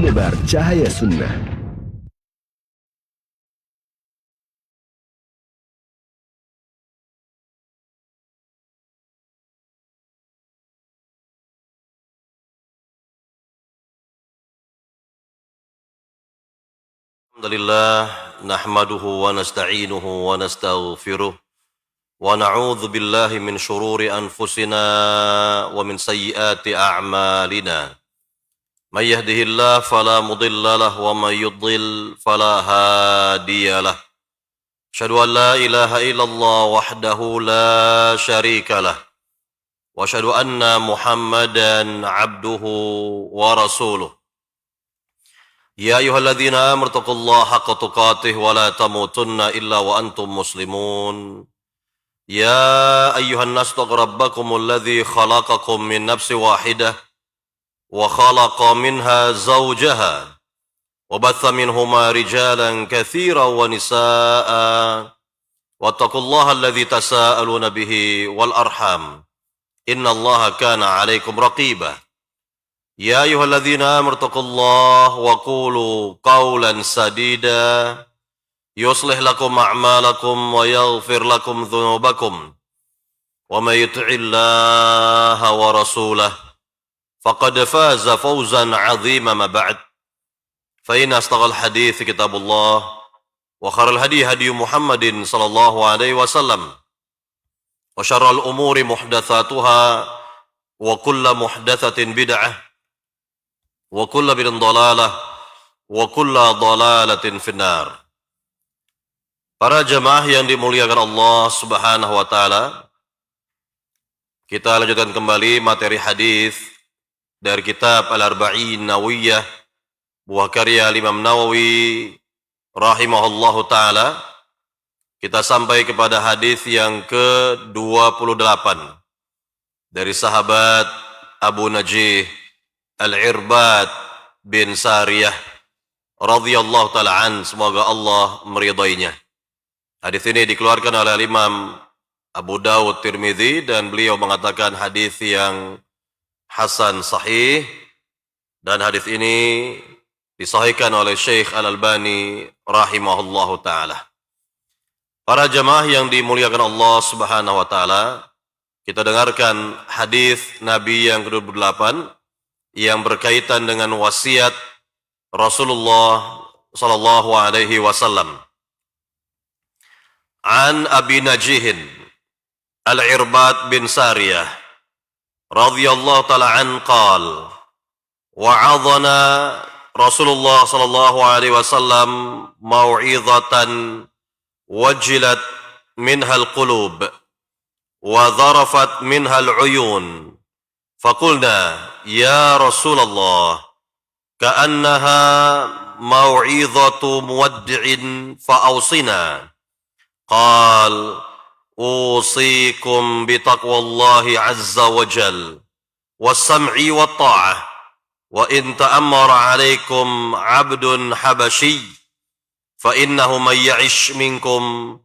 penyebar cahaya sunnah. Alhamdulillah, nahmaduhu wa nasta'inuhu wa nastaghfiruh wa na'udzu billahi min shururi anfusina wa min sayyiati a'malina. May yahdihillahu fala mudilla lahu wa may yudlil fala hadiya lahu. Asyhadu an la ilaha illallah wahdahu la syarika lah. Wa asyhadu anna Muhammadan 'abduhu wa rasuluh. Ya ayyuhalladzina amanu taqullaha haqqa tuqatih wa la tamutunna illa wa antum muslimun. Ya ayyuhan nas taqu rabbakumul ladzi khalaqakum min nafsin wahidah wa khalaqa minha zawjaha wa batha minhuma rijalan katsiran wa nisaa'a wattaqullaha alladzi tasaaluna bihi wal arham innallaha kana 'alaikum raqiba. Ya ayyuhalladzina amanu taqullaha wa qulu qawlan sadida yuslih lakum a'malakum wa yaghfir lakum dhunubakum wa may yuti'illaha wa rasulahu faqad faza fawzan 'azima ma ba'd fa inna asdaqal hadits kitabullah wa khairal hadi hadi Muhammadin sallallahu alaihi wasallam wa syarrul umuri muhdatsatuha wa kullu muhdatsatin bid'ah wa kullu bid'atin dhalalah wa kullu dhalalatin finnar. Para jemaah yang dimuliakan Allah Subhanahu wa taala, kita lanjutkan kembali materi hadis dari kitab Al-Arba'in Nawawiyah, buah karya Imam Nawawi rahimahullahu taala. Kita sampai kepada hadis yang ke-28 dari sahabat Abu Najih Al-Irbad bin Sariyah radhiyallahu taala an, semoga Allah meridainya. Hadis ini dikeluarkan oleh Imam Abu Dawud Tirmidzi dan beliau mengatakan hadis yang hasan sahih, dan hadis ini disahihkan oleh Syekh Al-Albani rahimahullahu taala. Para jemaah yang dimuliakan Allah Subhanahu wa taala, kita dengarkan hadis Nabi yang ke-28 yang berkaitan dengan wasiat Rasulullah sallallahu alaihi wasallam. An Abi Najih Al-Irbad bin Sariyah radhiyallahu ta'ala an qala wa'adhana Rasulullah sallallahu alaihi wasallam mau'izatan wajilat minha al-qulub wa dharafat minha al-uyun. Faqulna ya Rasulullah ka'annaha mau'izatu muwaddi'in fa'awsina. Qal usikum bitaqwallahi azza wa jal was-sam'i wat-ta'ah wa in ta'ammara 'alaikum 'abdun habashi fa innahu may ya'ish minkum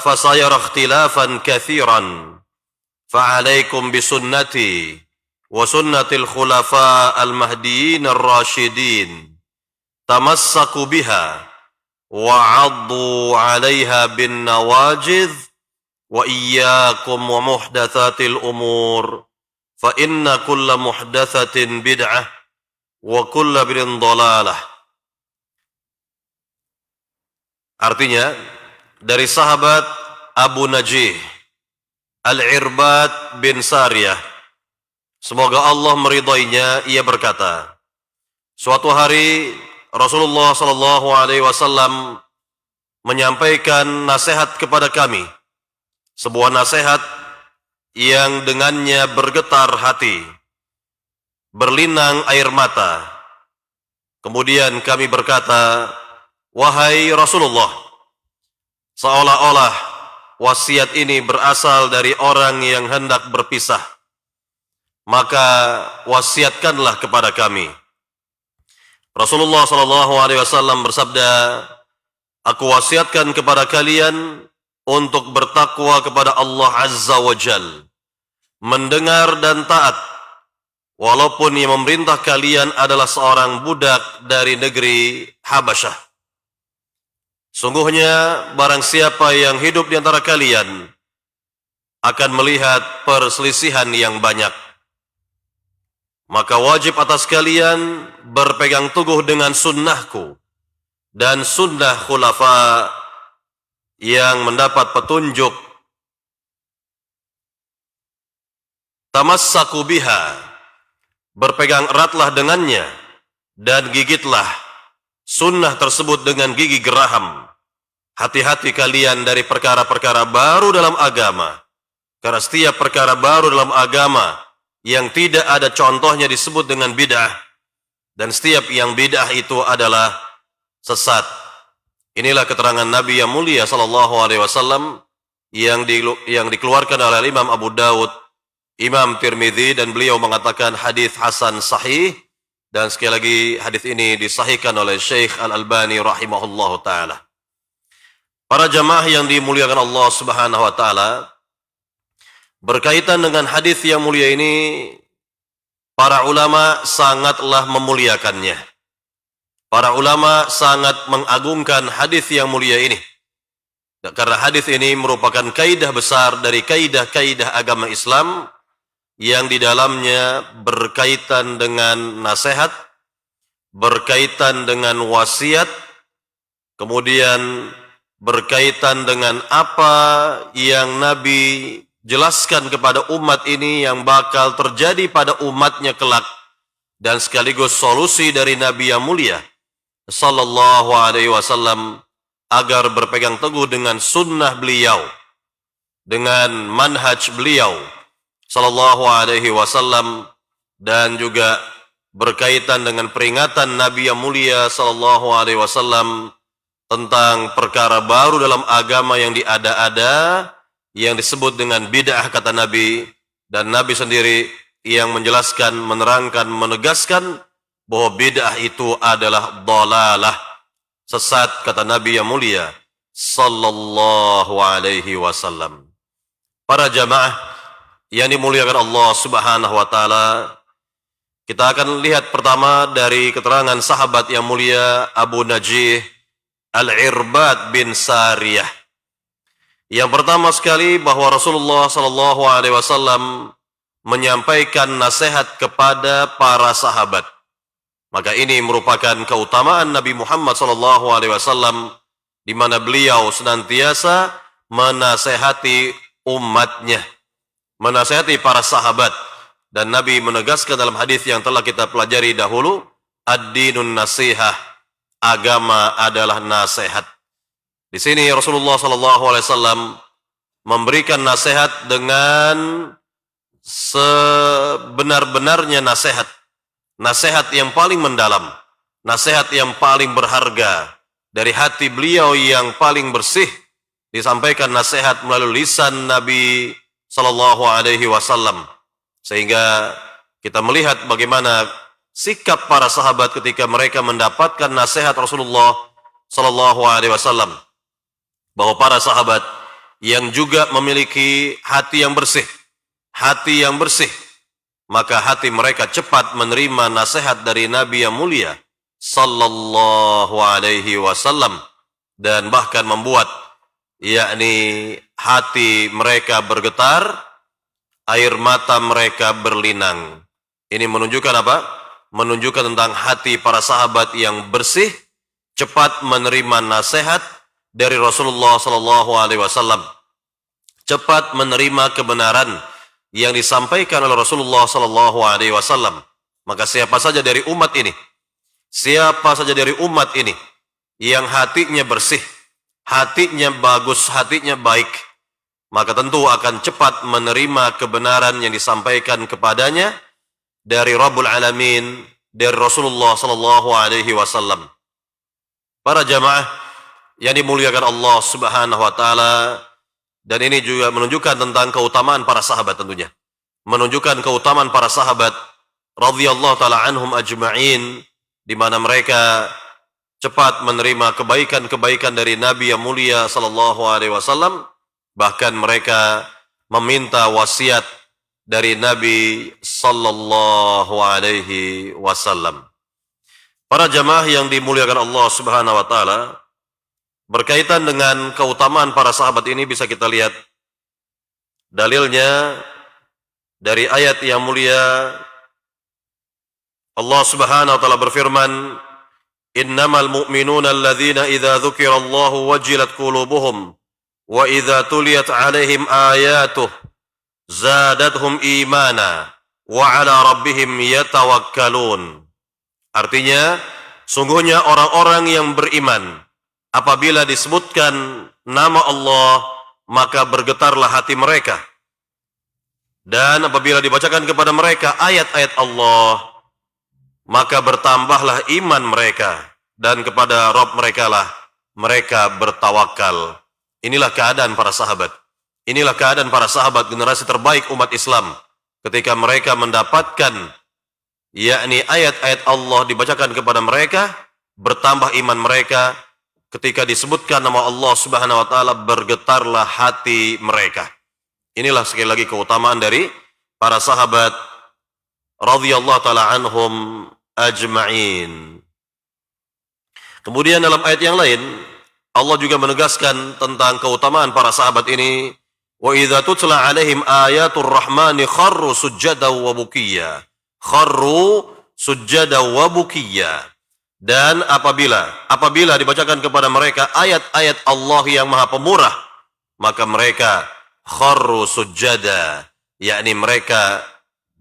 fasayara ikhtilafan katsiran fa'alaikum bisunnati wa sunnatil khulafa al-mahdiyyin ar-rasyidin tamassaku biha wa 'addu 'alaiha bin nawajidh wa iyyakum wa muhdatsatil umur fa inna kulla muhdatsatin bid'ah wa kulla bid'atin dhalalah. Artinya dari sahabat Abu Najih Al-Irbad bin Sariyah, semoga Allah meridainya, ia berkata, suatu hari Rasulullah sallallahu alaihi wasallam menyampaikan nasihat kepada kami, sebuah nasihat yang dengannya bergetar hati, berlinang air mata. Kemudian kami berkata, wahai Rasulullah, seolah-olah wasiat ini berasal dari orang yang hendak berpisah, maka wasiatkanlah kepada kami. Rasulullah SAW bersabda, aku wasiatkan kepada kalian untuk bertakwa kepada Allah Azza wa Jal, mendengar dan taat, walaupun yang memerintah kalian adalah seorang budak dari negeri Habasyah. Sungguhnya barang siapa yang hidup di antara kalian akan melihat perselisihan yang banyak, maka wajib atas kalian berpegang teguh dengan sunnahku dan sunnah khulafa yang mendapat petunjuk. Tamassaku biha, berpegang eratlah dengannya dan gigitlah sunnah tersebut dengan gigi geraham. Hati-hati kalian dari perkara-perkara baru dalam agama, karena setiap perkara baru dalam agama yang tidak ada contohnya disebut dengan bid'ah, dan setiap yang bid'ah itu adalah sesat. Inilah keterangan Nabi yang mulia sallallahu alaihi wasallam yang dikeluarkan oleh Imam Abu Dawud, Imam Tirmidzi, dan beliau mengatakan hadis hasan sahih, dan sekali lagi hadis ini disahihkan oleh Syekh Al-Albani rahimahullahu taala. Para jamaah yang dimuliakan Allah Subhanahu wa taala, berkaitan dengan hadis yang mulia ini, para ulama sangatlah memuliakannya. Para ulama sangat mengagungkan hadis yang mulia ini, karena hadis ini merupakan kaidah besar dari kaidah-kaidah agama Islam yang di dalamnya berkaitan dengan nasihat, berkaitan dengan wasiat, kemudian berkaitan dengan apa yang Nabi jelaskan kepada umat ini yang bakal terjadi pada umatnya kelak, dan sekaligus solusi dari Nabi yang mulia sallallahu alaihi wasallam agar berpegang teguh dengan sunnah beliau, dengan manhaj beliau sallallahu alaihi wasallam, dan juga berkaitan dengan peringatan Nabi yang mulia sallallahu alaihi wasallam tentang perkara baru dalam agama yang diada-ada, yang disebut dengan bid'ah kata Nabi, dan Nabi sendiri yang menjelaskan, menerangkan, menegaskan bahwa bid'ah itu adalah dhalalah, sesat kata Nabi yang mulia sallallahu alaihi wasallam. Para jamaah yang dimuliakan Allah Subhanahu wa taala, kita akan lihat pertama dari keterangan sahabat yang mulia Abu Najih Al-Irbad bin Sariyah. Yang pertama sekali bahwa Rasulullah sallallahu alaihi wasallam menyampaikan nasihat kepada para sahabat. Maka ini merupakan keutamaan Nabi Muhammad sallallahu alaihi wasallam, di mana beliau senantiasa menasehati umatnya, menasehati para sahabat, dan Nabi menegaskan dalam hadis yang telah kita pelajari dahulu, ad-dinun nasihah, agama adalah nasihat. Di sini Rasulullah sallallahu alaihi wasallam memberikan nasihat dengan sebenar-benarnya nasihat, nasihat yang paling mendalam, nasihat yang paling berharga dari hati beliau yang paling bersih, disampaikan nasihat melalui lisan Nabi sallallahu alaihi wasallam, sehingga kita melihat bagaimana sikap para sahabat ketika mereka mendapatkan nasihat Rasulullah sallallahu alaihi wasallam, bahwa para sahabat yang juga memiliki hati yang bersih, maka hati mereka cepat menerima nasihat dari Nabi yang mulia sallallahu alaihi wasallam, dan bahkan membuat yakni hati mereka bergetar, air mata mereka berlinang. Ini menunjukkan apa? Menunjukkan tentang hati para sahabat yang bersih, cepat menerima nasihat dari Rasulullah sallallahu alaihi wasallam, cepat menerima kebenaran yang disampaikan oleh Rasulullah sallallahu alaihi wasallam. Maka siapa saja dari umat ini yang hatinya bersih, hatinya bagus, hatinya baik, maka tentu akan cepat menerima kebenaran yang disampaikan kepadanya dari Rabbul Alamin, dari Rasulullah sallallahu alaihi wasallam. Para jamaah yang dimuliakan Allah Subhanahu wa taala, dan ini juga menunjukkan tentang keutamaan para sahabat, tentunya menunjukkan keutamaan para sahabat radhiyallahu taala anhum ajma'in, di mana mereka cepat menerima kebaikan-kebaikan dari Nabi yang mulia sallallahu alaihi wasallam, bahkan mereka meminta wasiat dari Nabi sallallahu alaihi wasallam. Para jamaah yang dimuliakan Allah Subhanahu wa taala, berkaitan dengan keutamaan para sahabat ini bisa kita lihat dalilnya dari ayat yang mulia. Allah Subhanahu wa taala berfirman, "Innamal mu'minuna alladzina idza dzukirallahu wajilat qulubuhum wa idza tuliyat 'alaihim ayatuh zadatuhum imana wa 'ala rabbihim yatawakkalun." Artinya, sungguhnya orang-orang yang beriman apabila disebutkan nama Allah, maka bergetarlah hati mereka. Dan apabila dibacakan kepada mereka ayat-ayat Allah, maka bertambahlah iman mereka, dan kepada Rabb mereka lah mereka bertawakal. Inilah keadaan para sahabat. Inilah keadaan para sahabat, generasi terbaik umat Islam. Ketika mereka mendapatkan, yakni ayat-ayat Allah dibacakan kepada mereka, bertambah iman mereka. Ketika disebutkan nama Allah Subhanahu wa taala, bergetarlah hati mereka. Inilah sekali lagi keutamaan dari para sahabat radhiyallahu taala anhum ajma'in. Kemudian dalam ayat yang lain, Allah juga menegaskan tentang keutamaan para sahabat ini. Wa idza tutla 'alaihim ayatur rahmani kharru sujjada wa bukiyya. Kharru sujjada wa bukiyya. Dan apabila dibacakan kepada mereka ayat-ayat Allah yang Maha Pemurah, maka mereka kharru sujjada, yakni mereka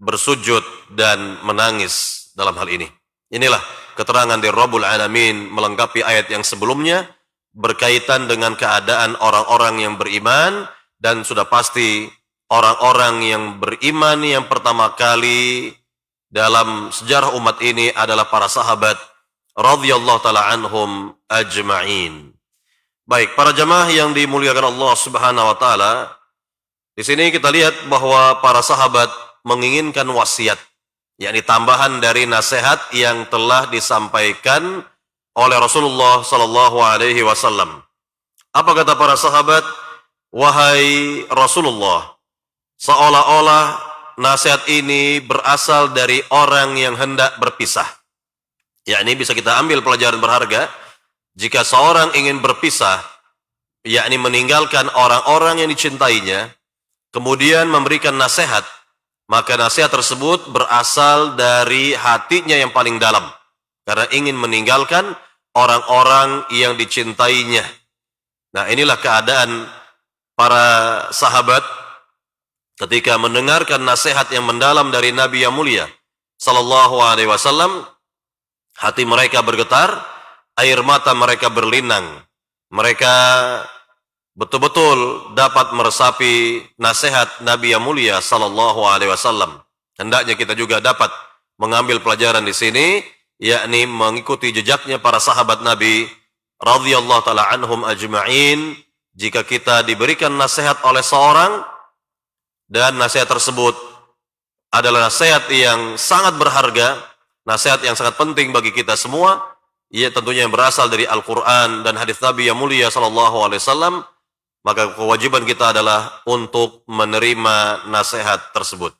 bersujud dan menangis dalam hal ini. Inilah keterangan dari Rabbul Alamin melengkapi ayat yang sebelumnya berkaitan dengan keadaan orang-orang yang beriman, dan sudah pasti orang-orang yang beriman yang pertama kali dalam sejarah umat ini adalah para sahabat radhiyallahu taala anhum ajma'in. Baik, para jamaah yang dimuliakan Allah Subhanahu wa taala, di sini kita lihat bahwa para sahabat menginginkan wasiat, yakni tambahan dari nasihat yang telah disampaikan oleh Rasulullah sallallahu alaihi wasallam. Apa kata para sahabat? Wahai Rasulullah, seolah-olah nasihat ini berasal dari orang yang hendak berpisah. Yakni bisa kita ambil pelajaran berharga, jika seorang ingin berpisah, yakni meninggalkan orang-orang yang dicintainya, kemudian memberikan nasihat, maka nasihat tersebut berasal dari hatinya yang paling dalam, karena ingin meninggalkan orang-orang yang dicintainya. Nah, inilah keadaan para sahabat ketika mendengarkan nasihat yang mendalam dari Nabi yang mulia sallallahu alaihi wasallam. Hati mereka bergetar, air mata mereka berlinang. Mereka betul-betul dapat meresapi nasihat Nabi yang mulia sallallahu alaihi wasallam. Hendaknya kita juga dapat mengambil pelajaran di sini, yakni mengikuti jejaknya para sahabat Nabi radhiyallahu taala anhum ajma'in. Jika kita diberikan nasihat oleh seorang dan nasihat tersebut adalah nasihat yang sangat berharga, nasihat yang sangat penting bagi kita semua, ia tentunya yang berasal dari Al-Quran dan hadis Nabi yang mulia sallallahu alaihi wasallam, maka kewajiban kita adalah untuk menerima nasihat tersebut.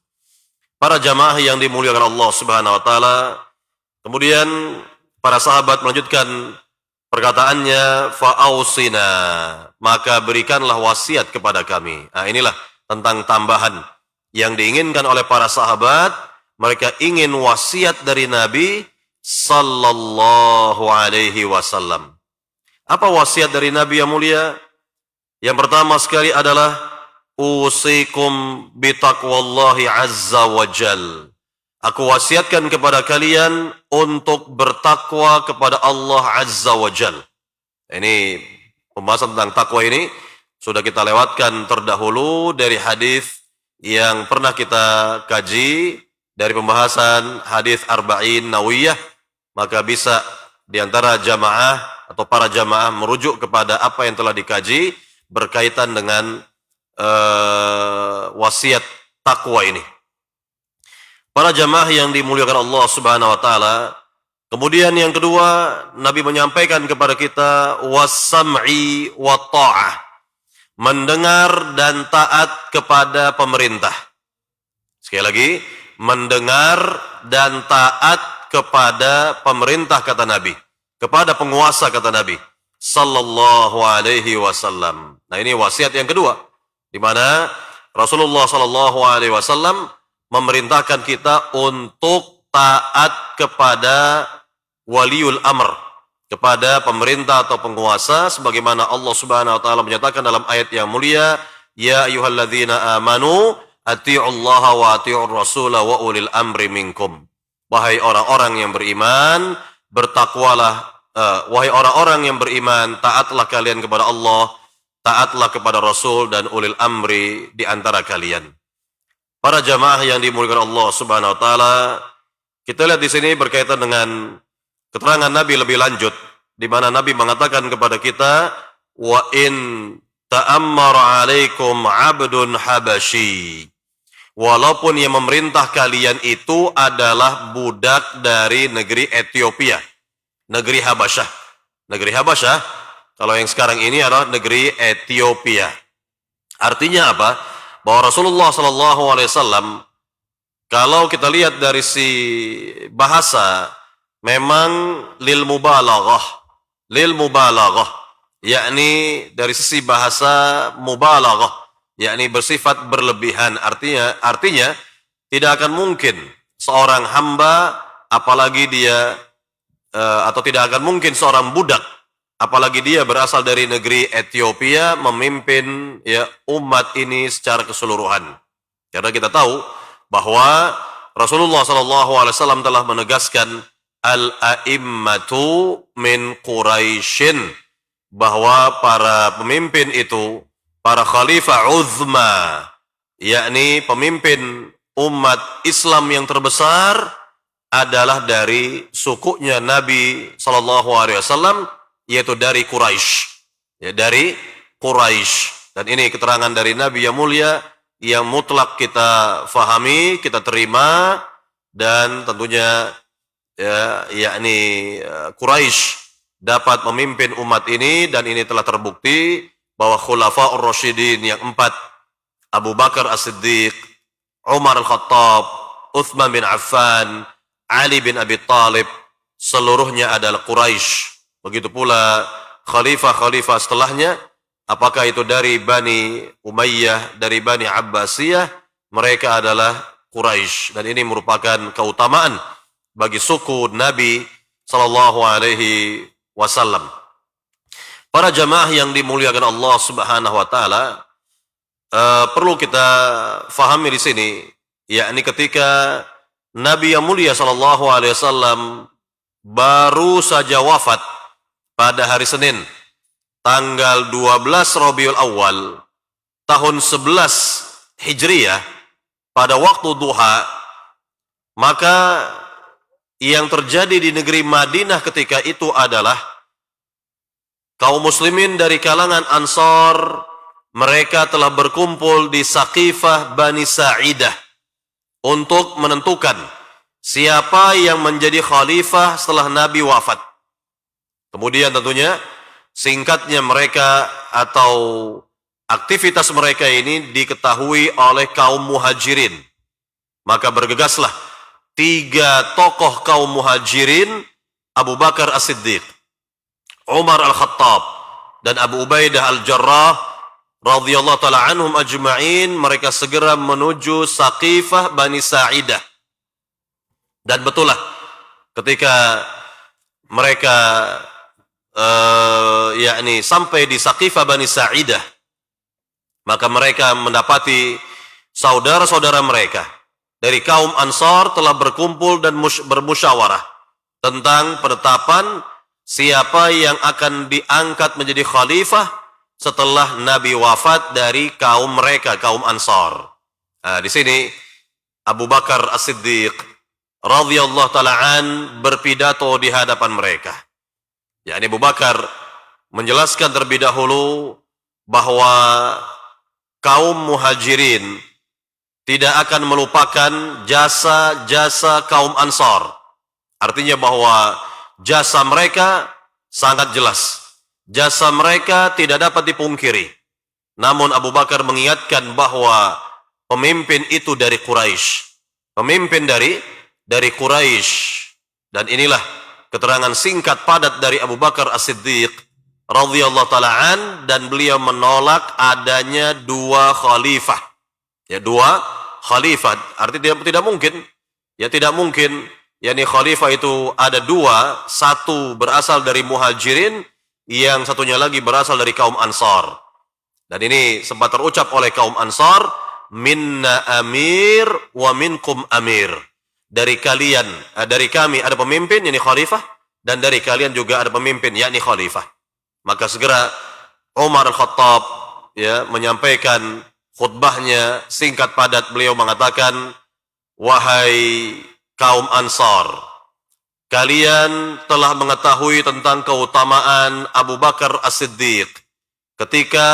Para jamaah yang dimuliakan Allah Subhanahu wa taala, kemudian para sahabat melanjutkan perkataannya, fa'ausina, maka berikanlah wasiat kepada kami. Nah, inilah tentang tambahan yang diinginkan oleh para sahabat. Mereka ingin wasiat dari Nabi sallallahu alaihi wasallam. Apa wasiat dari Nabi yang mulia? Yang pertama sekali adalah usikum bitaqwallahi azza wa jal. Aku wasiatkan kepada kalian untuk bertakwa kepada Allah azza wa jal. Ini pembahasan tentang takwa ini sudah kita lewatkan terdahulu dari hadis yang pernah kita kaji dari pembahasan hadis Arba'in Nawawiyah. Maka bisa diantara jamaah atau para jamaah merujuk kepada apa yang telah dikaji berkaitan dengan wasiat takwa ini. Para jamaah yang dimuliakan Allah Subhanahu wa taala, kemudian yang kedua, Nabi menyampaikan kepada kita was-sam'i wa ta'ah, mendengar dan taat kepada pemerintah. Sekali lagi, mendengar dan taat kepada pemerintah kata Nabi, kepada penguasa kata Nabi sallallahu alaihi wasallam. Nah, ini wasiat yang kedua, di mana Rasulullah sallallahu alaihi wasallam memerintahkan kita untuk taat kepada waliul amr, kepada pemerintah atau penguasa, sebagaimana Allah Subhanahu wa taala menyatakan dalam ayat yang mulia, ya ayyuhalladzina amanu atii'ullaha wa atii'ur rasula wa ulil amri minkum. Wahai orang-orang yang beriman, bertakwalah, wahai orang-orang yang beriman, taatlah kalian kepada Allah, taatlah kepada Rasul dan ulil amri di antara kalian. Para jamaah yang dimuliakan Allah Subhanahu wa taala, kita lihat di sini berkaitan dengan keterangan Nabi lebih lanjut, di mana Nabi mengatakan kepada kita, wa in ta'ammara 'alaikum 'abdun habasyi. Walaupun yang memerintah kalian itu adalah budak dari negeri Ethiopia, negeri Habasyah. Negeri Habasyah, kalau yang sekarang ini adalah negeri Ethiopia. Artinya apa? Bahwa Rasulullah SAW, kalau kita lihat dari si bahasa, memang lil mubalaghah, yakni dari sisi bahasa mubalaghah, yakni bersifat berlebihan. Artinya tidak akan mungkin seorang hamba, apalagi dia atau tidak akan mungkin seorang budak, apalagi dia berasal dari negeri Ethiopia, memimpin ya umat ini secara keseluruhan. Karena kita tahu bahwa Rasulullah SAW telah menegaskan al-a'immatu min Quraisyin, bahwa para pemimpin itu, para khalifah uzma, yakni pemimpin umat Islam yang terbesar, adalah dari sukunya Nabi SAW, yaitu dari Quraisy, ya, dari Quraisy. Dan ini keterangan dari Nabi yang mulia yang mutlak kita fahami, kita terima, dan tentunya ya, yakni Quraisy dapat memimpin umat ini, dan ini telah terbukti bahwa Khulafaur Rasyidin yang 4, Abu Bakar As-Siddiq, Umar Al-Khattab, Uthman bin Affan, Ali bin Abi Thalib, seluruhnya adalah Quraisy. Begitu pula khalifah-khalifah setelahnya, apakah itu dari Bani Umayyah, dari Bani Abbasiyah, mereka adalah Quraisy. Dan ini merupakan keutamaan bagi suku Nabi sallallahu alaihi wasallam. Para jamaah yang dimuliakan Allah Subhanahu wa taala, perlu kita fahami di sini, yakni ketika Nabi yang mulia sallallahu alaihi wasallam baru saja wafat pada hari Senin, tanggal 12 Rabiul Awal, tahun 11 Hijriyah, pada waktu duha, maka yang terjadi di negeri Madinah ketika itu adalah kaum muslimin dari kalangan Ansar, mereka telah berkumpul di Saqifah Bani Sa'idah untuk menentukan siapa yang menjadi khalifah setelah Nabi wafat. Kemudian tentunya singkatnya mereka atau aktivitas mereka ini diketahui oleh kaum muhajirin. Maka bergegaslah 3 tokoh kaum muhajirin, Abu Bakar As-Siddiq, Umar Al-Khattab, dan Abu Ubaidah Al-Jarrah radhiyallahu ta'ala anhum ajma'in. Mereka segera menuju Saqifah Bani Sa'idah. Dan betul lah, ketika mereka yakni sampai di Saqifah Bani Sa'idah, maka mereka mendapati saudara-saudara mereka dari kaum Ansar telah berkumpul dan bermusyawarah tentang penetapan siapa yang akan diangkat menjadi khalifah setelah Nabi wafat dari kaum mereka, kaum Ansar. Nah, di sini Abu Bakar As-Siddiq radhiyallahu ta'ala an berpidato di hadapan mereka. yakni Abu Bakar menjelaskan terlebih dahulu bahwa kaum muhajirin tidak akan melupakan jasa-jasa kaum Ansar. Artinya bahwa jasa mereka sangat jelas. Jasa mereka tidak dapat dipungkiri. Namun Abu Bakar mengingatkan bahwa pemimpin itu dari Quraisy. Pemimpin dari Quraisy. Dan inilah keterangan singkat padat dari Abu Bakar As-Siddiq radhiyallahu taala an, dan beliau menolak adanya dua khalifah. Ya, dua khalifah. Artinya tidak mungkin. Ya, tidak mungkin yakni khalifah itu ada dua, satu berasal dari Muhajirin, yang satunya lagi berasal dari kaum Ansar. Dan ini sempat terucap oleh kaum Ansar, minna amir wa minkum amir. Dari kalian, dari kami ada pemimpin, yakni khalifah, dan dari kalian juga ada pemimpin, yakni khalifah. Maka segera Umar Al-Khattab ya menyampaikan khutbahnya singkat padat. Beliau mengatakan, wahai kaum Ansar, kalian telah mengetahui tentang keutamaan Abu Bakar As-Siddiq ketika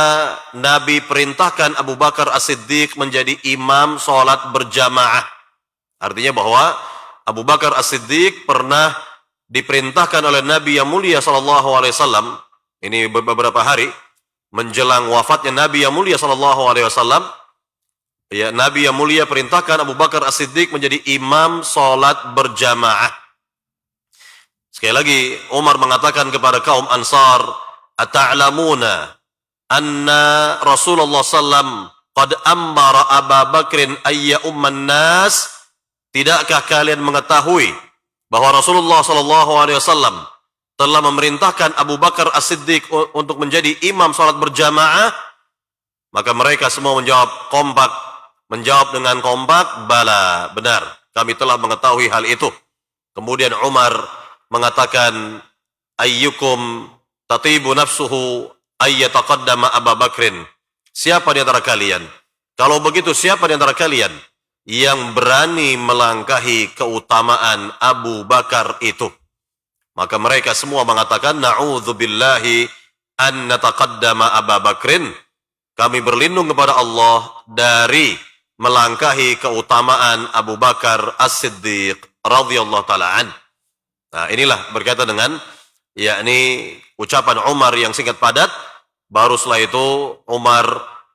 Nabi perintahkan Abu Bakar As-Siddiq menjadi imam sholat berjamaah. Artinya bahwa Abu Bakar As-Siddiq pernah diperintahkan oleh Nabi yang mulia SAW, ini beberapa hari menjelang wafatnya Nabi yang mulia SAW, ya, Nabi yang mulia perintahkan Abu Bakar As-Siddiq menjadi imam sholat berjamaah. Sekali lagi Umar mengatakan kepada kaum Ansar, ata'lamuna anna Rasulullah sallam qad ammara Abu Bakrin ayya umman nas. Tidakkah kalian mengetahui bahwa Rasulullah SAW telah memerintahkan Abu Bakar As-Siddiq untuk menjadi imam sholat berjamaah? Maka mereka semua menjawab dengan kompak, bala, benar, kami telah mengetahui hal itu. Kemudian Umar mengatakan, ayyukum tatibu nafsuhu ayyataqaddama Abu Bakrin. Siapa di antara kalian? Kalau begitu, siapa di antara kalian yang berani melangkahi keutamaan Abu Bakar itu? Maka mereka semua mengatakan, na'udzubillahi an nataqaddama Abu Bakrin. Kami berlindung kepada Allah dari melangkahi keutamaan Abu Bakar As-Siddiq radhiyallahu taala an. Nah, inilah berkaitan dengan yakni ucapan Umar yang singkat padat. Baru setelah itu Umar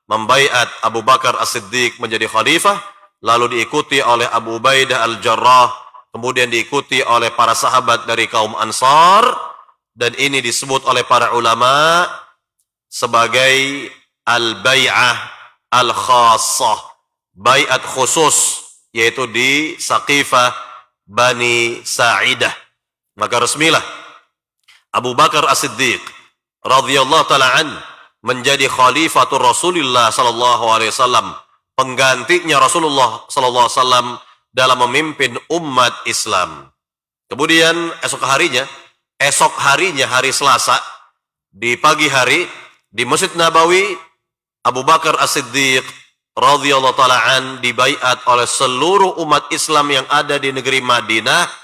membaiat Abu Bakar As-Siddiq menjadi khalifah, lalu diikuti oleh Abu Ubaidah Al-Jarrah, kemudian diikuti oleh para sahabat dari kaum Ansar, dan ini disebut oleh para ulama sebagai al-bai'ah al-khassah, baiat khusus, yaitu di Saqifah Bani Sa'idah. Maka resmilah Abu Bakar As-Siddiq radhiyallahu ta'ala an menjadi khalifatul Rasulullah sallallahu alaihi wasallam, penggantinya Rasulullah sallallahu alaihi wasallam dalam memimpin umat Islam. Kemudian esok harinya hari Selasa, di pagi hari di Masjid Nabawi, Abu Bakar As-Siddiq radhiyallahu taala an dibaiat oleh seluruh umat Islam yang ada di negeri Madinah.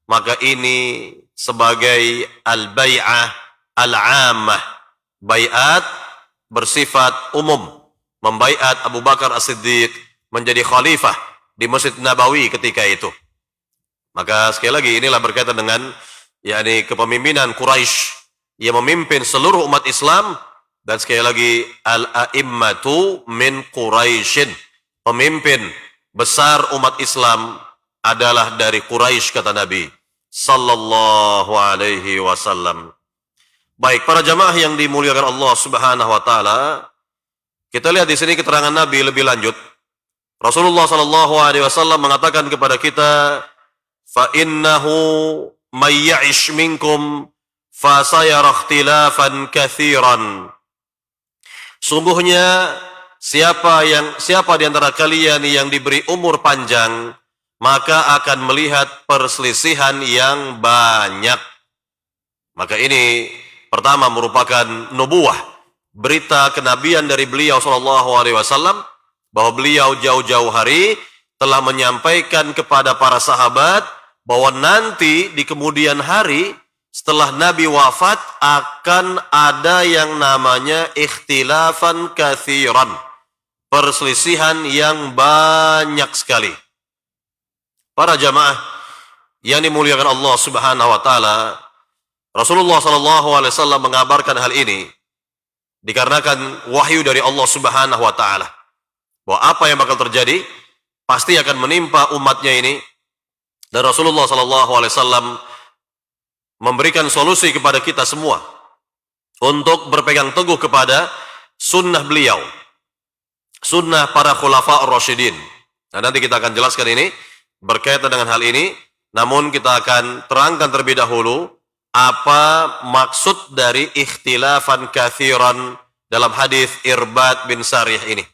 Maka ini sebagai al-bai'ah al-'ammah, baiat bersifat umum, membaiat Abu Bakar As-Siddiq menjadi khalifah di Masjid Nabawi ketika itu. Maka sekali lagi inilah berkaitan dengan yakni kepemimpinan Quraisy yang memimpin seluruh umat Islam. Dan sekali lagi, al-a'immatu min Quraisyin, pemimpin besar umat Islam adalah dari Quraisy, kata Nabi sallallahu alaihi wasallam. Baik, para jamaah yang dimuliakan Allah Subhanahu wa taala, kita lihat di sini keterangan Nabi lebih lanjut. Rasulullah sallallahu alaihi wasallam mengatakan kepada kita, fa innahu may ya'ish minkum fa sayara ikhtilafan katsiran. Sungguhnya siapa di antara kalian yang diberi umur panjang, maka akan melihat perselisihan yang banyak. Maka ini pertama merupakan nubuwah, berita kenabian dari beliau sallallahu alaihi wasallam, bahwa beliau jauh-jauh hari telah menyampaikan kepada para sahabat bahwa nanti di kemudian hari setelah Nabi wafat akan ada yang namanya ikhtilafan katsiran, perselisihan yang banyak sekali. Para jamaah yang dimuliakan Allah Subhanahu wa taala, Rasulullah sallallahu alaihi wasallam mengabarkan hal ini dikarenakan wahyu dari Allah Subhanahu wa taala, bahwa apa yang bakal terjadi pasti akan menimpa umatnya ini, dan Rasulullah SAW memberikan solusi kepada kita semua untuk berpegang teguh kepada sunnah beliau, sunnah para khulafa ar-rasyidin. Nah, nanti kita akan jelaskan ini berkaitan dengan hal ini, namun kita akan terangkan terlebih dahulu apa maksud dari ikhtilafan kathiran dalam hadis Irbad bin Sariyah ini.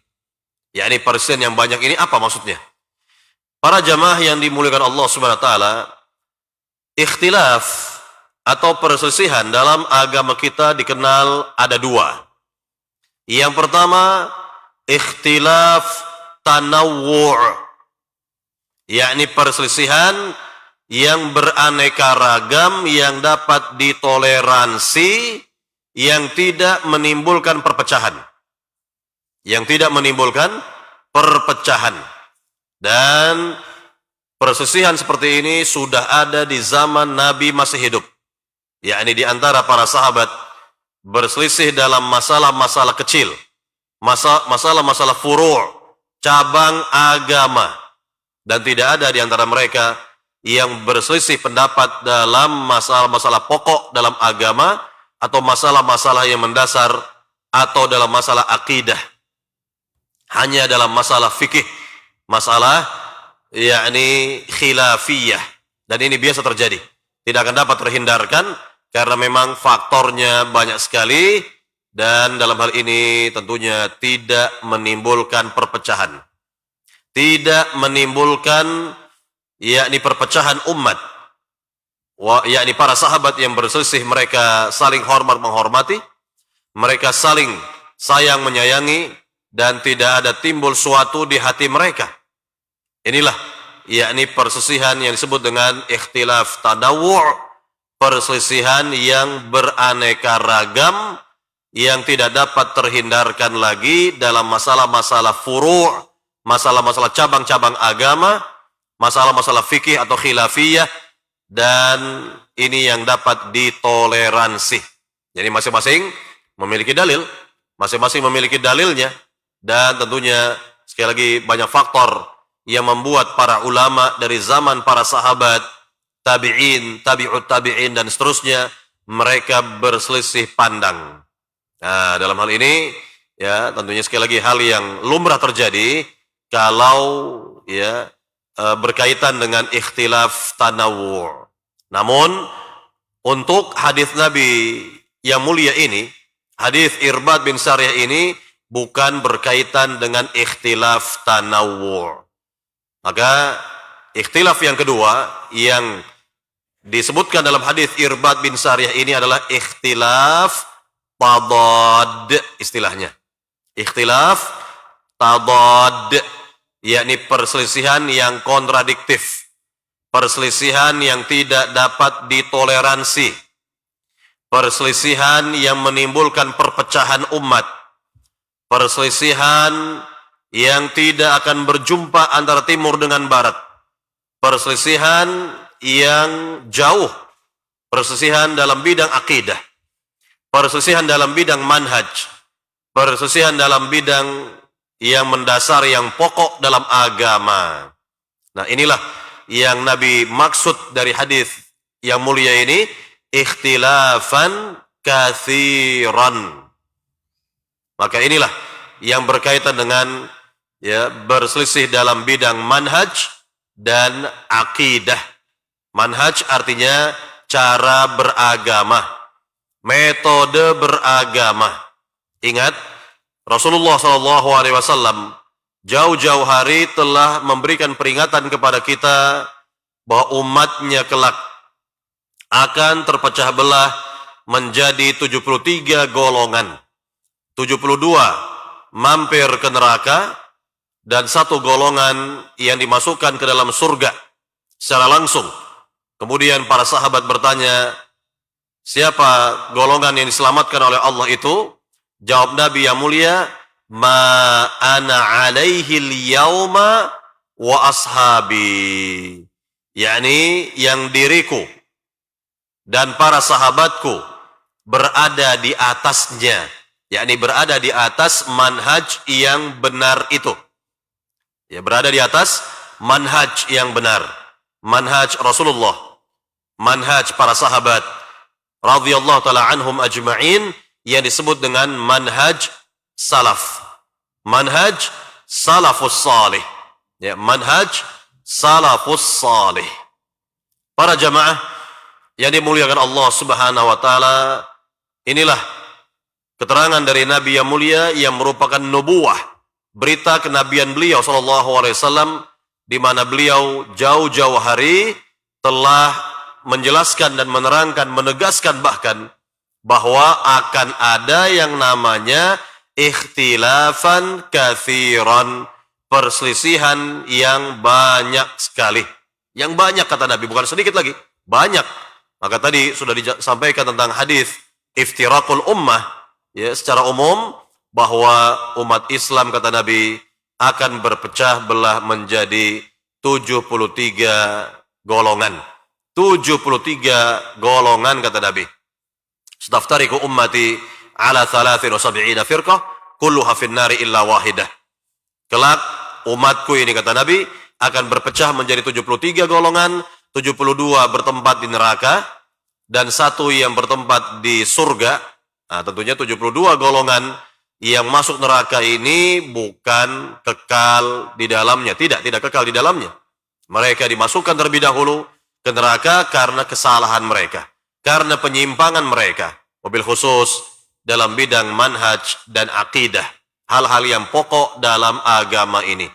Yakni persen yang banyak ini apa maksudnya? Para jamaah yang dimuliakan Allah Subhanahu wa taala, ikhtilaf atau perselisihan dalam agama kita dikenal ada dua. Yang pertama, ikhtilaf tanawwu', yakni perselisihan yang beraneka ragam, yang dapat ditoleransi, yang tidak menimbulkan perpecahan. Yang tidak menimbulkan perpecahan. Dan perselisihan seperti ini sudah ada di zaman Nabi masih hidup. Yakni di antara para sahabat berselisih dalam masalah-masalah kecil, masalah-masalah furu', cabang agama, dan tidak ada di antara mereka yang berselisih pendapat dalam masalah-masalah pokok dalam agama atau masalah-masalah yang mendasar atau dalam masalah akidah. Hanya dalam masalah fikih, masalah yakni khilafiyah, dan ini biasa terjadi, tidak akan dapat terhindarkan karena memang faktornya banyak sekali, dan dalam hal ini tentunya tidak menimbulkan perpecahan, tidak menimbulkan yakni perpecahan umat. Yakni para sahabat yang berselisih, mereka saling hormat menghormati, mereka saling sayang menyayangi, dan tidak ada timbul suatu di hati mereka. Inilah yakni perselisihan yang disebut dengan ikhtilaf tanawwu', perselisihan yang beraneka ragam, yang tidak dapat terhindarkan lagi dalam masalah-masalah furu', masalah-masalah cabang-cabang agama, masalah-masalah fikih atau khilafiyah, dan ini yang dapat ditoleransi. Jadi masing-masing memiliki dalil, masing-masing memiliki dalilnya, dan tentunya sekali lagi banyak faktor yang membuat para ulama dari zaman para sahabat, tabi'in, tabi'ut tabi'in, dan seterusnya, mereka berselisih pandang. Nah, dalam hal ini ya tentunya sekali lagi hal yang lumrah terjadi kalau ya berkaitan dengan ikhtilaf tanawwu'. Namun untuk hadis Nabi yang mulia ini, hadis Irbad bin Sariyah ini bukan berkaitan dengan ikhtilaf tanawwu'. Maka ikhtilaf yang kedua yang disebutkan dalam hadis Irbad bin Sariyah ini adalah ikhtilaf tadad, istilahnya. Ikhtilaf tadad, yakni perselisihan yang kontradiktif, perselisihan yang tidak dapat ditoleransi, perselisihan yang menimbulkan perpecahan umat, perselisihan yang tidak akan berjumpa antara timur dengan barat, perselisihan yang jauh, perselisihan dalam bidang akidah, perselisihan dalam bidang manhaj, perselisihan dalam bidang yang mendasar, yang pokok dalam agama. Nah, inilah yang Nabi maksud dari hadis yang mulia ini, ikhtilafan kathiran. Maka inilah yang berkaitan dengan ya berselisih dalam bidang manhaj dan akidah. Manhaj artinya cara beragama, metode beragama. Ingat, Rasulullah SAW jauh-jauh hari telah memberikan peringatan kepada kita bahwa umatnya kelak akan terpecah belah menjadi 73 golongan. 72 mampir ke neraka, dan satu golongan yang dimasukkan ke dalam surga secara langsung. Kemudian para sahabat bertanya, siapa golongan yang diselamatkan oleh Allah itu? Jawab Nabi yang mulia, ma ana alaihi al-yawma wa ashabi. Yakni yang diriku dan para sahabatku berada di atasnya. Yakni berada di atas manhaj yang benar itu. Ya, berada di atas manhaj yang benar, manhaj Rasulullah, manhaj para sahabat radhiyallahu taala anhum ajma'in, yang disebut dengan manhaj salaf, manhaj salafus salih. Ya, manhaj salafus salih. Para jamaah yang dimuliakan Allah Subhanahu wa taala, inilah keterangan dari Nabi yang mulia yang merupakan nubuwah, berita kenabian beliau sallallahu alaihi wasallam, di mana beliau jauh-jauh hari telah menjelaskan dan menerangkan, menegaskan bahkan bahwa akan ada yang namanya ikhtilafan katsiran, perselisihan yang banyak sekali. Yang banyak kata Nabi, bukan sedikit lagi, banyak. Maka tadi sudah disampaikan tentang hadis iftiraqul ummah, ya, secara umum bahwa umat Islam kata Nabi akan berpecah belah menjadi 73 golongan. 73 golongan kata Nabi. Staftariku ummati ala 73 firqah kulluha finnari illa wahidah. Kelak umatku ini kata Nabi akan berpecah menjadi 73 golongan, 72 bertempat di neraka dan satu yang bertempat di surga. Nah, tentunya 72 golongan yang masuk neraka ini bukan kekal di dalamnya, tidak kekal di dalamnya. Mereka dimasukkan terlebih dahulu ke neraka karena kesalahan mereka, karena penyimpangan mereka, wabil khusus dalam bidang manhaj dan akidah, hal-hal yang pokok dalam agama ini.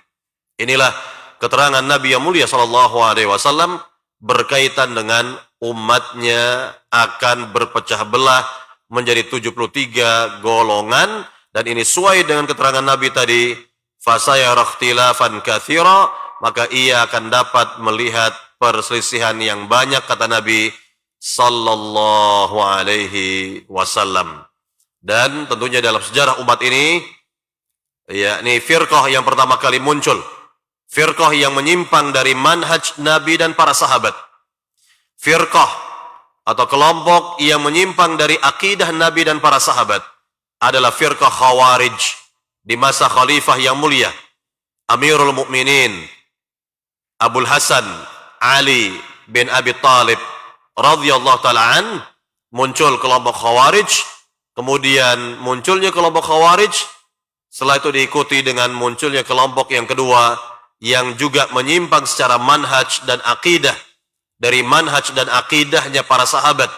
Inilah keterangan Nabi yang mulia sallallahu alaihi wasallam berkaitan dengan umatnya akan berpecah belah menjadi 73 golongan, dan ini sesuai dengan keterangan Nabi tadi, fasayara ikhtilafan katsira, maka ia akan dapat melihat perselisihan yang banyak kata Nabi sallallahu alaihi wasallam. Dan tentunya dalam sejarah umat ini, yakni firqah yang pertama kali muncul, firqah yang menyimpang dari manhaj Nabi dan para sahabat, firqah atau kelompok yang menyimpang dari akidah Nabi dan para sahabat adalah firqah Khawarij di masa khalifah yang mulia Amirul Mukminin Abul Hasan Ali bin Abi Thalib radhiyallahu taala an. Muncul kelompok Khawarij, kemudian munculnya kelompok Khawarij, setelah itu diikuti dengan munculnya kelompok yang kedua yang juga menyimpang secara manhaj dan akidah dari manhaj dan akidahnya para sahabat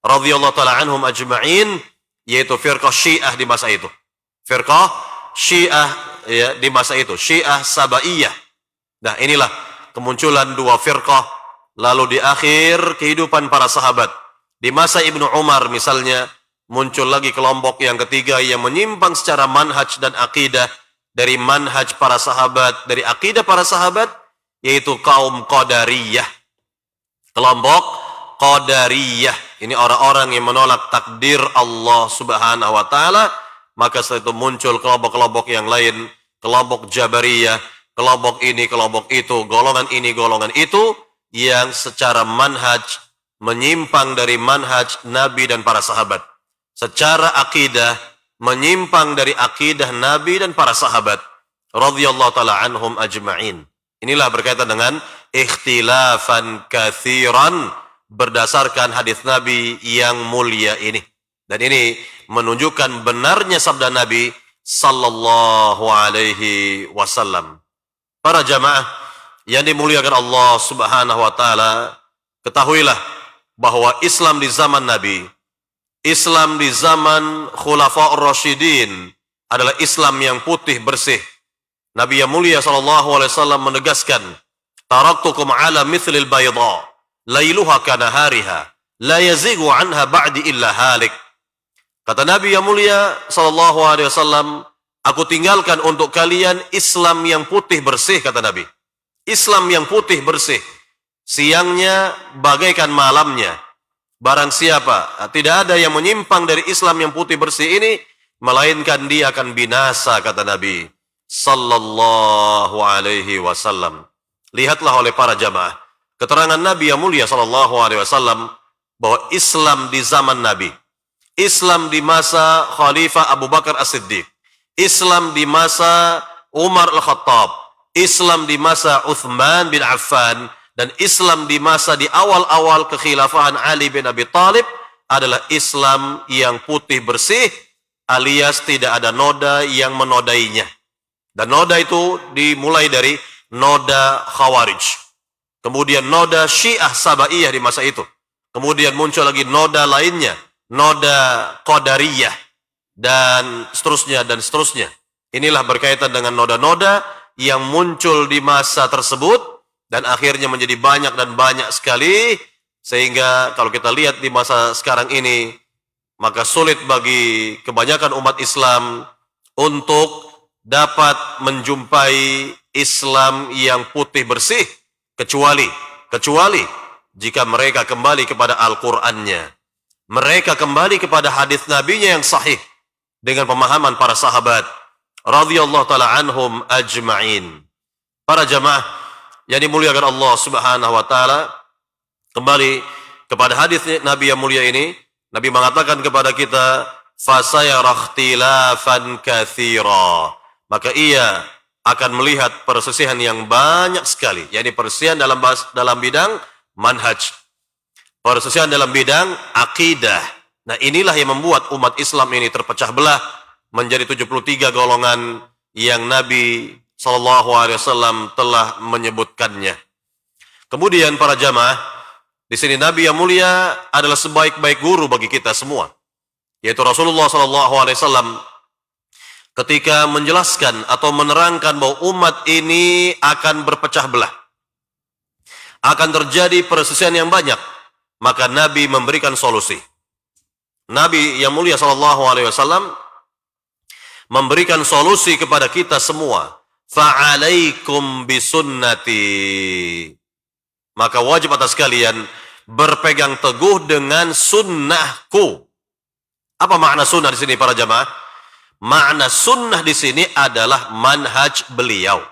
radhiyallahu taala anhum ajma'in, yaitu firqah Syiah di masa itu. Firqah Syiah, ya, di masa itu, Syiah Sabaiyah. Nah, inilah kemunculan dua firqah. Lalu di akhir kehidupan para sahabat, di masa Ibnu Umar misalnya, muncul lagi kelompok yang ketiga yang menyimpang secara manhaj dan akidah dari manhaj para sahabat, dari akidah para sahabat, yaitu kaum Qadariyah. Kelompok Qadariyah ini orang-orang yang menolak takdir Allah Subhanahu wa taala. Maka setelah itu muncul kelompok-kelompok yang lain, kelompok Jabariyah, kelompok ini, kelompok itu, golongan ini, golongan itu, yang secara manhaj menyimpang dari manhaj Nabi dan para sahabat. Secara akidah menyimpang dari akidah Nabi dan para sahabat radhiyallahu taala anhum ajma'in. Inilah berkaitan dengan ikhtilafan katsiran berdasarkan hadis Nabi yang mulia ini. Dan ini menunjukkan benarnya sabda Nabi sallallahu alaihi wasallam. Para jamaah yang dimuliakan Allah Subhanahu wa taala, ketahuilah bahwa Islam di zaman Nabi, Islam di zaman Khulafaur Rasyidin adalah Islam yang putih bersih. Nabi yang mulia sallallahu alaihi wasallam menegaskan, "Taraktukum ala mithlil bayda, lailuha kanahariha, la yazigu anha ba'di illa halik." Kata Nabi yang mulia sallallahu alaihi wasallam, aku tinggalkan untuk kalian Islam yang putih bersih, kata Nabi. Islam yang putih bersih, siangnya bagaikan malamnya. Barang siapa, tidak ada yang menyimpang dari Islam yang putih bersih ini, melainkan dia akan binasa, kata Nabi sallallahu alaihi wasallam. Lihatlah oleh para jamaah keterangan Nabi yang mulia sallallahu alaihi wasallam bahwa Islam di zaman Nabi, Islam di masa Khalifah Abu Bakar As-Siddiq, Islam di masa Umar Al-Khattab, Islam di masa Uthman bin Affan dan Islam di masa di awal-awal kekhilafahan Ali bin Abi Thalib adalah Islam yang putih bersih, alias tidak ada noda yang menodainya. Dan noda itu dimulai dari noda Khawarij. Kemudian noda Syiah Sabaiyah di masa itu. Kemudian muncul lagi noda lainnya, noda Qadariyah, dan seterusnya, dan seterusnya. Inilah berkaitan dengan noda-noda yang muncul di masa tersebut, dan akhirnya menjadi banyak dan banyak sekali, sehingga kalau kita lihat di masa sekarang ini, maka sulit bagi kebanyakan umat Islam untuk dapat menjumpai Islam yang putih bersih, kecuali jika mereka kembali kepada Al-Qur'annya, mereka kembali kepada hadis Nabi-Nya yang sahih dengan pemahaman para sahabat radhiyallahu taala anhum ajma'in. Para jamaah yang dimuliakan Allah Subhanahu wa taala, kembali kepada hadis Nabi yang mulia ini, Nabi mengatakan kepada kita, fasayara ikhtilafan katsira. Maka ia akan melihat perselisihan yang banyak sekali, yakni perselisihan dalam bidang manhaj, perselisihan dalam bidang akidah. Nah, inilah yang membuat umat Islam ini terpecah belah menjadi 73 golongan yang Nabi SAW telah menyebutkannya. Kemudian para jamaah, di sini Nabi yang mulia adalah sebaik-baik guru bagi kita semua, yaitu Rasulullah SAW ketika menjelaskan atau menerangkan bahwa umat ini akan berpecah belah, akan terjadi perselisihan yang banyak, maka Nabi memberikan solusi. Nabi yang mulia SAW memberikan solusi kepada kita semua. Fa'alaikum bisunnati. Maka wajib atas kalian berpegang teguh dengan sunnahku. Apa makna sunnah di sini para jamaah? Makna sunnah di sini adalah manhaj beliau.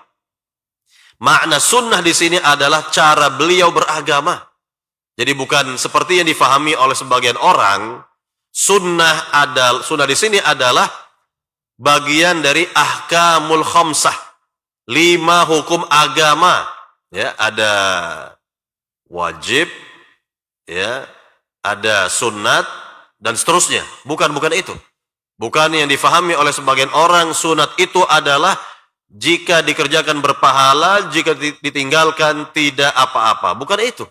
Makna sunnah di sini adalah cara beliau beragama. Jadi bukan seperti yang difahami oleh sebagian orang, sunnah di sini adalah bagian dari ahkamul khamsah, 5 hukum agama. Ya, ada wajib, ya, ada sunat, dan seterusnya. Bukan itu. Bukan yang difahami oleh sebagian orang, sunat itu adalah jika dikerjakan berpahala, jika ditinggalkan tidak apa-apa. Bukan itu.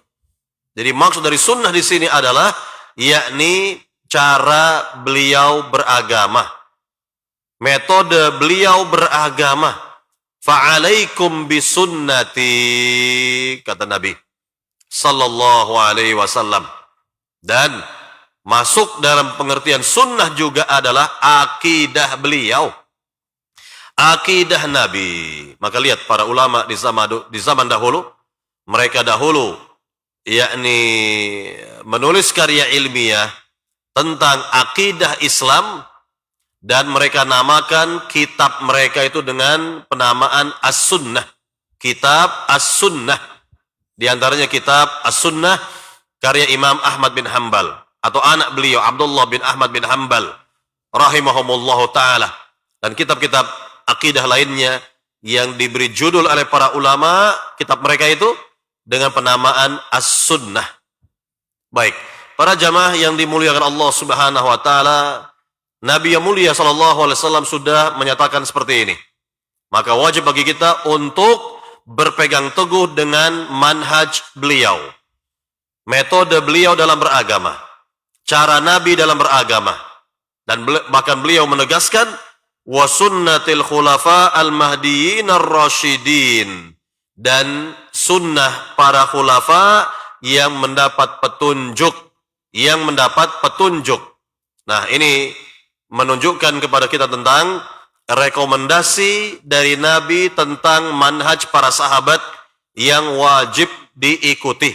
Jadi maksud dari sunnah di sini adalah yakni cara beliau beragama, metode beliau beragama. Fa'alaikum bisunnati, kata Nabi sallallahu alaihi wasallam. Dan masuk dalam pengertian sunnah juga adalah akidah beliau, akidah Nabi. Maka lihat para ulama di zaman dahulu, mereka dahulu yakni menulis karya ilmiah tentang akidah Islam, dan mereka namakan kitab mereka itu dengan penamaan As-Sunnah, kitab As-Sunnah. Di antaranya kitab As-Sunnah karya Imam Ahmad bin Hanbal, atau anak beliau Abdullah bin Ahmad bin Hanbal rahimahumullahu ta'ala, dan kitab-kitab akidah lainnya yang diberi judul oleh para ulama, kitab mereka itu dengan penamaan As-Sunnah. Baik, para jamaah yang dimuliakan Allah Subhanahu wa ta'ala, Nabi yang mulia SAW sudah menyatakan seperti ini. Maka wajib bagi kita untuk berpegang teguh dengan manhaj beliau, metode beliau dalam beragama, cara Nabi dalam beragama. Dan bahkan beliau menegaskan, wa sunnatil khulafa al-mahdiyyin ar-rasyidin, dan sunnah para khulafa yang mendapat petunjuk, Nah, ini menunjukkan kepada kita tentang rekomendasi dari Nabi tentang manhaj para sahabat yang wajib diikuti.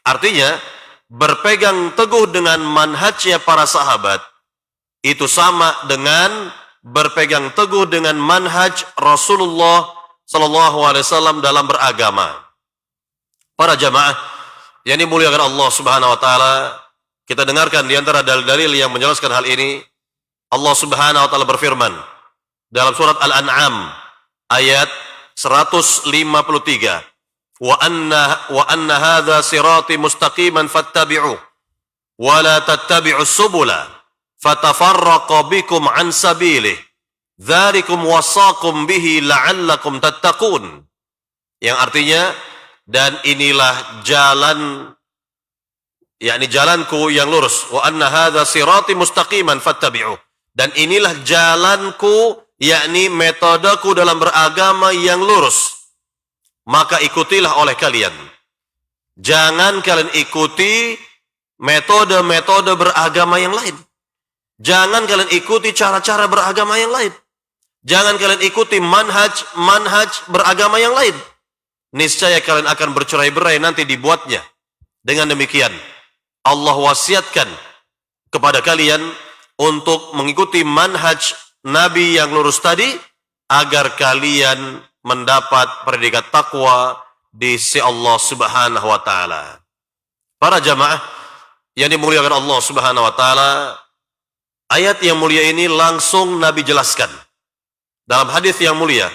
Artinya, berpegang teguh dengan manhajnya para sahabat itu sama dengan berpegang teguh dengan manhaj Rasulullah SAW dalam beragama. Para jamaah yang dimuliakan Allah Subhanahu wa ta'ala, kita dengarkan di antara dalil-dalil yang menjelaskan hal ini. Allah Subhanahu wa ta'ala berfirman dalam surat Al-An'am ayat 153. Wa anna hadza sirati mustaqiman fattabi'uh wa la tattabi'us subula fatafarraqa bikum an sabilih. Dzalikum wasaqum bihi la'allakum tattaqun. Yang artinya, dan inilah jalan, yakni jalanku yang lurus. Wa anna hadza sirati mustaqiman fattabi'uh. Dan inilah jalanku, yakni metodeku dalam beragama yang lurus. Maka ikutilah oleh kalian. Jangan kalian ikuti metode-metode beragama yang lain. Jangan kalian ikuti cara-cara beragama yang lain. Jangan kalian ikuti manhaj beragama yang lain. Niscaya kalian akan bercerai-berai nanti dibuatnya. Dengan demikian, Allah wasiatkan kepada kalian untuk mengikuti manhaj Nabi yang lurus tadi, agar kalian mendapat predikat takwa di sisi Allah Subhanahu wa taala. Para jamaah yang dimuliakan Allah Subhanahu wa taala, ayat yang mulia ini langsung Nabi jelaskan dalam hadis yang mulia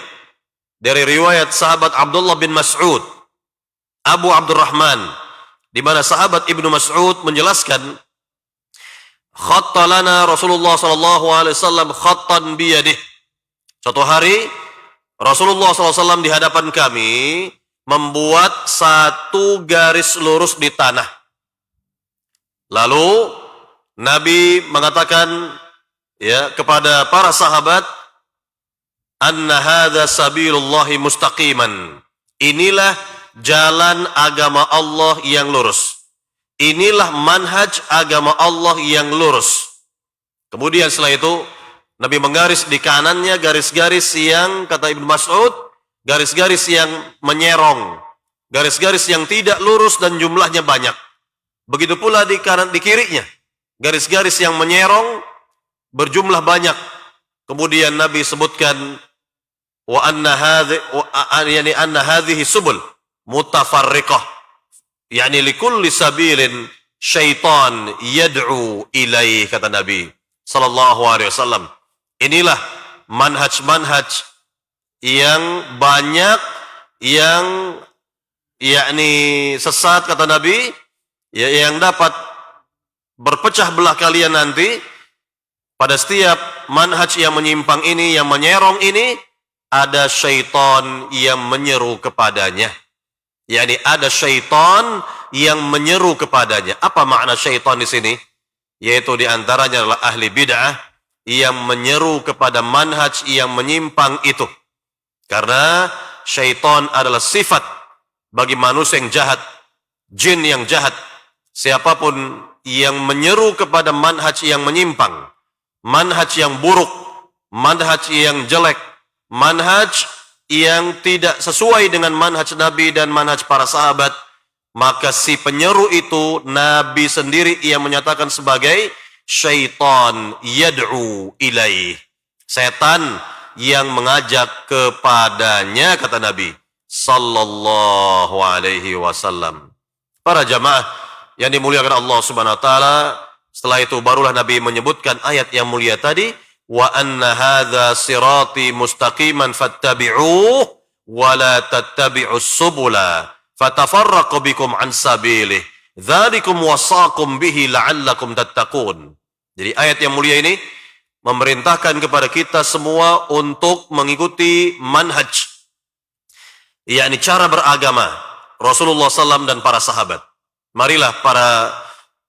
dari riwayat sahabat Abdullah bin Mas'ud, Abu Abdurrahman, di mana sahabat Ibnu Mas'ud menjelaskan, khatta lana Rasulullah sallallahu alaihi wasallam khattan biyadih. Suatu hari Rasulullah SAW di hadapan kami membuat satu garis lurus di tanah. Lalu Nabi mengatakan kepada para sahabat, anna hadza sabilullahi mustaqiman. Inilah jalan agama Allah yang lurus. Inilah manhaj agama Allah yang lurus. Kemudian setelah itu Nabi menggaris di kanannya garis-garis yang, kata Ibnu Mas'ud, garis-garis yang menyerong, garis-garis yang tidak lurus dan jumlahnya banyak. Begitu pula di kanan, di kirinya, garis-garis yang menyerong berjumlah banyak. Kemudian Nabi sebutkan, wa anna hadhihi subul mutafarriqah, yakni likulli sabilin syaitan yad'u ilaih, kata Nabi sallallahu alaihi wasallam. Inilah manhaj-manhaj yang banyak, yang yakni sesat, kata Nabi, yang dapat berpecah belah kalian nanti. Pada setiap manhaj yang menyimpang ini, yang menyerong ini, ada syaitan yang menyeru kepadanya. Yakni ada syaitan yang menyeru kepadanya. Apa makna syaitan di sini? Yaitu diantaranya adalah ahli bid'ah yang menyeru kepada manhaj yang menyimpang itu. Karena syaitan adalah sifat bagi manusia yang jahat, jin yang jahat. Siapapun yang menyeru kepada manhaj yang menyimpang, manhaj yang buruk, manhaj yang jelek, manhaj yang tidak sesuai dengan manhaj Nabi dan manhaj para sahabat, maka si penyeru itu Nabi sendiri yang menyatakan sebagai syaitan yad'u ilaih. Setan yang mengajak kepadanya, kata Nabi sallallahu alaihi wasallam. Para jamaah yang dimuliakan Allah Subhanahu wa taala, setelah itu barulah Nabi menyebutkan ayat yang mulia tadi, wa anna hadza sirati mustaqiman fattabi'uh wa la tattabi'us subula fatafarraqu bikum an sabilih. Dzalikum wasaqum bihi la'allakum tattaqun. Jadi ayat yang mulia ini memerintahkan kepada kita semua untuk mengikuti manhaj, yakni cara beragama Rasulullah SAW dan para sahabat. Marilah para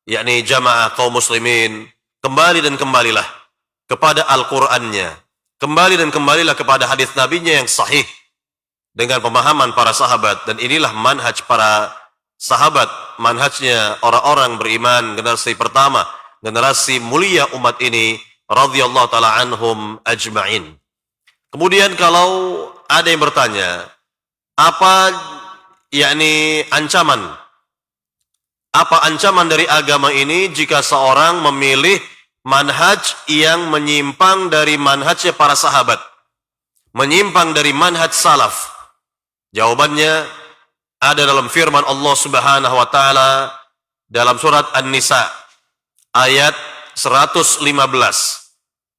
yakni jamaah kaum muslimin, kembali dan kembalilah kepada Al-Qur'annya, kembali dan kembalilah kepada hadis Nabinya yang sahih dengan pemahaman para sahabat. Dan inilah manhaj para sahabat, manhajnya orang-orang beriman generasi pertama, generasi mulia umat ini, radhiyallahu ta'ala anhum ajma'in. Kemudian kalau ada yang bertanya, apa yakni ancaman? Apa ancaman dari agama ini jika seorang memilih manhaj yang menyimpang dari manhajnya para sahabat, menyimpang dari manhaj salaf? Jawabannya ada dalam firman Allah Subhanahu wa taala dalam surat An-Nisa ayat 115.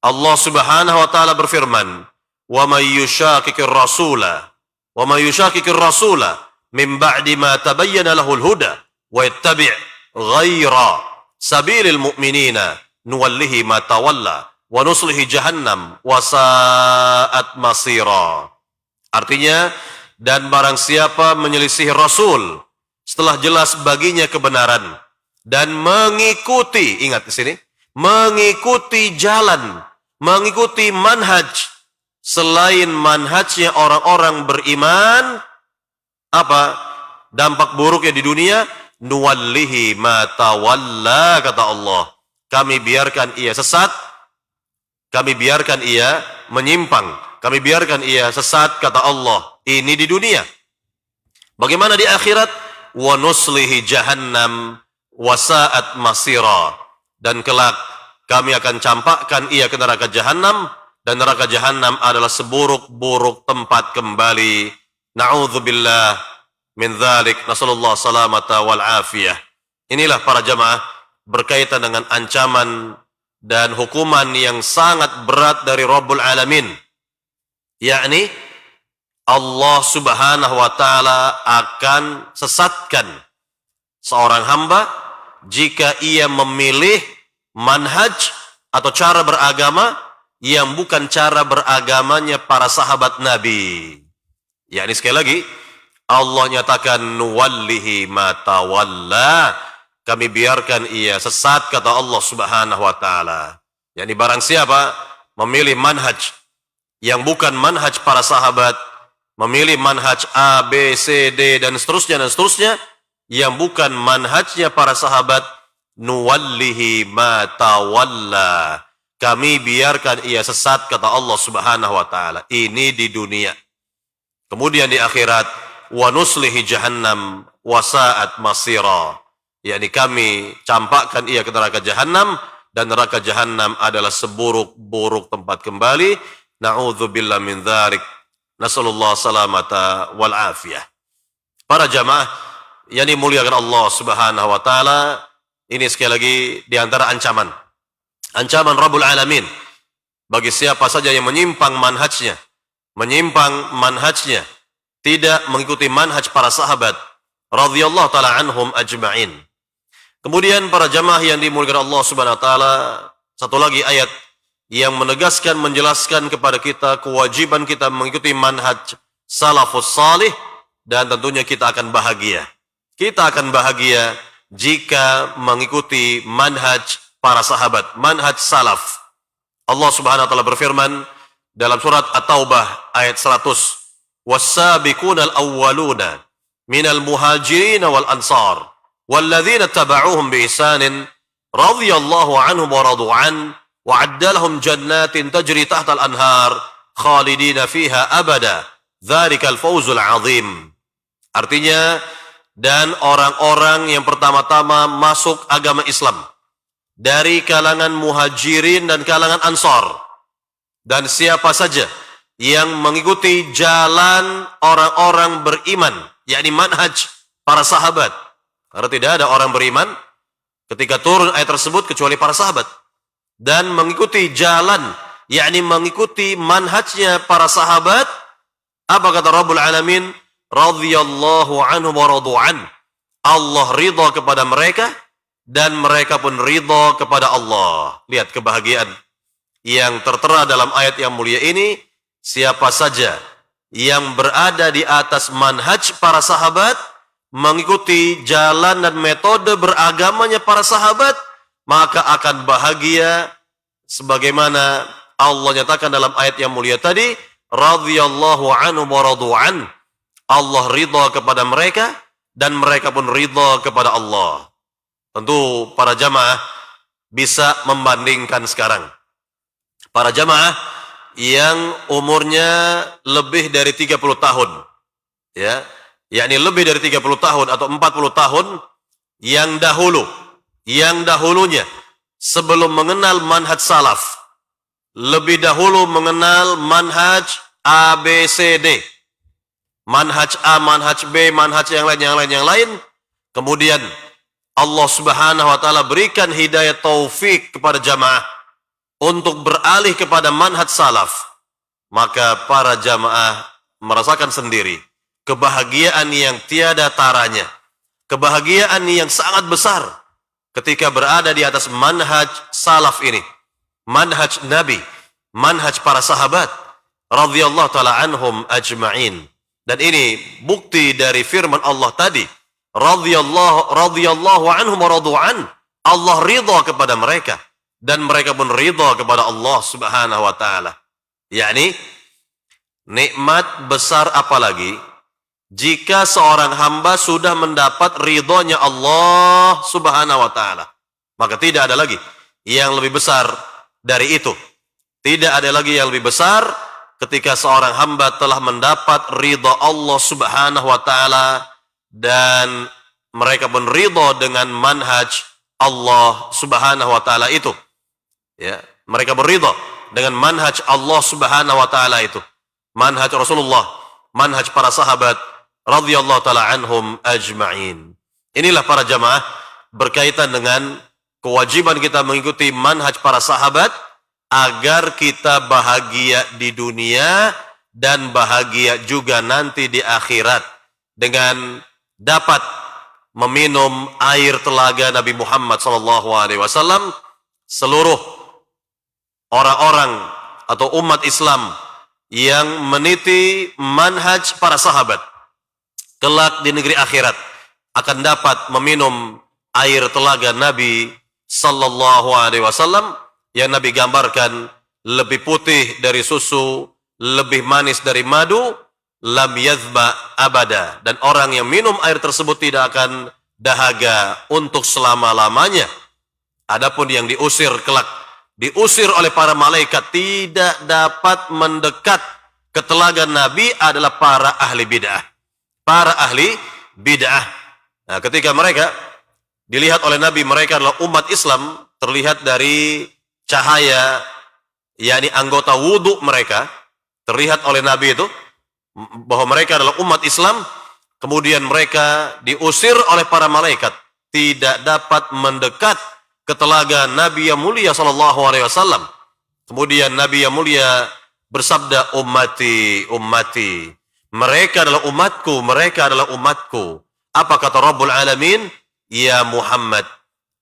Allah Subhanahu wa taala berfirman, "Wa may yushaqiqir rasula Wa may yushaqiqir rasula min ba'di ma tabayyana lahul huda wa yattabi' ghaira sabilil mu'minina nuwallihi ma tawalla wa nuslihi jahannam wa sa'at masira. Artinya, dan barang siapa menyelisih Rasul setelah jelas baginya kebenaran dan mengikuti, ingat di sini, mengikuti jalan, mengikuti manhaj selain manhajnya orang-orang beriman, apa dampak buruknya di dunia? Nuwallihi ma tawalla, kata Allah, kami biarkan ia sesat, kami biarkan ia menyimpang, kami biarkan ia sesat, kata Allah, ini di dunia. Bagaimana di akhirat? Wa nuslihi jahannam wa sa'at masira, dan kelak kami akan campakkan ia ke neraka jahanam, dan neraka jahanam adalah seburuk-buruk tempat kembali. Na'udzubillah min dzalik, nasallallahu salamata wal afiyah. Inilah para jamaah berkaitan dengan ancaman dan hukuman yang sangat berat dari Rabbul Alamin, yakni Allah Subhanahu wa taala akan sesatkan seorang hamba jika ia memilih manhaj atau cara beragama yang bukan cara beragamanya para sahabat Nabi. Yakni sekali lagi, Allah nyatakan nuwallihi ma tawalla, kami biarkan ia sesat, kata Allah Subhanahu wa taala. Yakni barang siapa memilih manhaj yang bukan manhaj para sahabat, memilih manhaj A, B, C, D dan seterusnya yang bukan manhajnya para sahabat, nuwallihi ma tawalla, kami biarkan ia sesat, kata Allah Subhanahu wa taala. Ini di dunia. Kemudian di akhirat, wa nuslihi jahannam wa sa'at masira, yakni kami campakkan ia ke neraka jahanam, dan neraka jahanam adalah seburuk-buruk tempat kembali. Na'udzubillah min dzalik, nasallallahu salamata wal afiyah. Para jamaah yang dimuliakan Allah Subhanahu wa taala, ini sekali lagi di antara ancaman Rabbul Alamin bagi siapa saja yang menyimpang manhajnya, tidak mengikuti manhaj para sahabat radhiyallahu taala anhum ajma'in. Kemudian para jamaah yang dimuliakan Allah Subhanahu wa taala, satu lagi ayat yang menegaskan, menjelaskan kepada kita kewajiban kita mengikuti manhaj salafus salih, dan tentunya kita akan bahagia. Kita akan bahagia jika mengikuti manhaj para sahabat, manhaj salaf. Allah Subhanahu wa taala berfirman dalam surat At-Taubah ayat 100, "Was-sabiqunal awwaluna minal muhajirin wal ansar walladzina tabauhum bi ihsanin radhiyallahu anhum wa radu an wa 'adda lahum jannatin tajri tahtal anhar khalidina fiha abada dzalikal fawzul 'adzim." Artinya, dan orang-orang yang pertama-tama masuk agama Islam dari kalangan muhajirin dan kalangan ansar, dan siapa saja yang mengikuti jalan orang-orang beriman, yakni manhaj para sahabat, karena tidak ada orang beriman ketika turun ayat tersebut kecuali para sahabat, dan mengikuti jalan, yakni mengikuti manhajnya para sahabat, apa kata Rabbul Alamin? Radhiyallahu anhum wa radu an, Allah ridha kepada mereka dan mereka pun ridha kepada Allah. Lihat kebahagiaan yang tertera dalam ayat yang mulia ini. Siapa saja yang berada di atas manhaj para sahabat, mengikuti jalan dan metode beragamanya para sahabat, maka akan bahagia sebagaimana Allah nyatakan dalam ayat yang mulia tadi, radhiyallahu anhum wa radu an, Allah ridha kepada mereka dan mereka pun ridha kepada Allah. Tentu para jamaah bisa membandingkan sekarang. Para jamaah yang umurnya lebih dari 30 tahun, ya, yakni lebih dari 30 tahun atau 40 tahun, yang dahulunya sebelum mengenal manhaj salaf, lebih dahulu mengenal manhaj A, B, C, D, manhaj A, manhaj B, manhaj yang lain, kemudian Allah Subhanahu wa taala berikan hidayah taufik kepada jamaah untuk beralih kepada manhaj salaf, maka para jamaah merasakan sendiri kebahagiaan yang tiada taranya, kebahagiaan yang sangat besar ketika berada di atas manhaj salaf ini, manhaj Nabi, manhaj para sahabat radhiyallahu taala anhum ajma'in. Dan ini bukti dari firman Allah tadi, radhiyallahu anhum wa radu'an. Allah ridha kepada mereka dan mereka pun ridha kepada Allah Subhanahu wa taala. Yakni nikmat besar apalagi jika seorang hamba sudah mendapat ridhonya Allah Subhanahu wa taala. Maka tidak ada lagi yang lebih besar dari itu. Tidak ada lagi yang lebih besar ketika seorang hamba telah mendapat ridha Allah Subhanahu wa taala dan mereka pun ridha dengan manhaj Allah Subhanahu wa taala itu. Ya, mereka beridha dengan manhaj Allah Subhanahu wa taala itu. Manhaj Rasulullah, manhaj para sahabat radhiyallahu taala anhum ajma'in. Inilah para jamaah berkaitan dengan kewajiban kita mengikuti manhaj para sahabat agar kita bahagia di dunia dan bahagia juga nanti di akhirat dengan dapat meminum air telaga Nabi Muhammad SAW. Seluruh orang-orang atau umat Islam yang meniti manhaj para sahabat kelak di negeri akhirat akan dapat meminum air telaga Nabi SAW yang Nabi gambarkan lebih putih dari susu, lebih manis dari madu, lam yadhba abada. Dan orang yang minum air tersebut tidak akan dahaga untuk selama-lamanya. Adapun yang diusir kelak, diusir oleh para malaikat, tidak dapat mendekat ke telaga Nabi adalah para ahli bid'ah. Para ahli bid'ah. Nah, ketika mereka dilihat oleh Nabi, mereka adalah umat Islam, terlihat dari cahaya, yakni anggota wudhu mereka, terlihat oleh Nabi itu bahwa mereka adalah umat Islam. Kemudian mereka diusir oleh para malaikat, tidak dapat mendekat ke telaga Nabi yang mulia SAW. Kemudian Nabi yang mulia bersabda, ummati, ummati, mereka adalah umatku, mereka adalah umatku. Apa kata Rabbul Alamin? Ya Muhammad,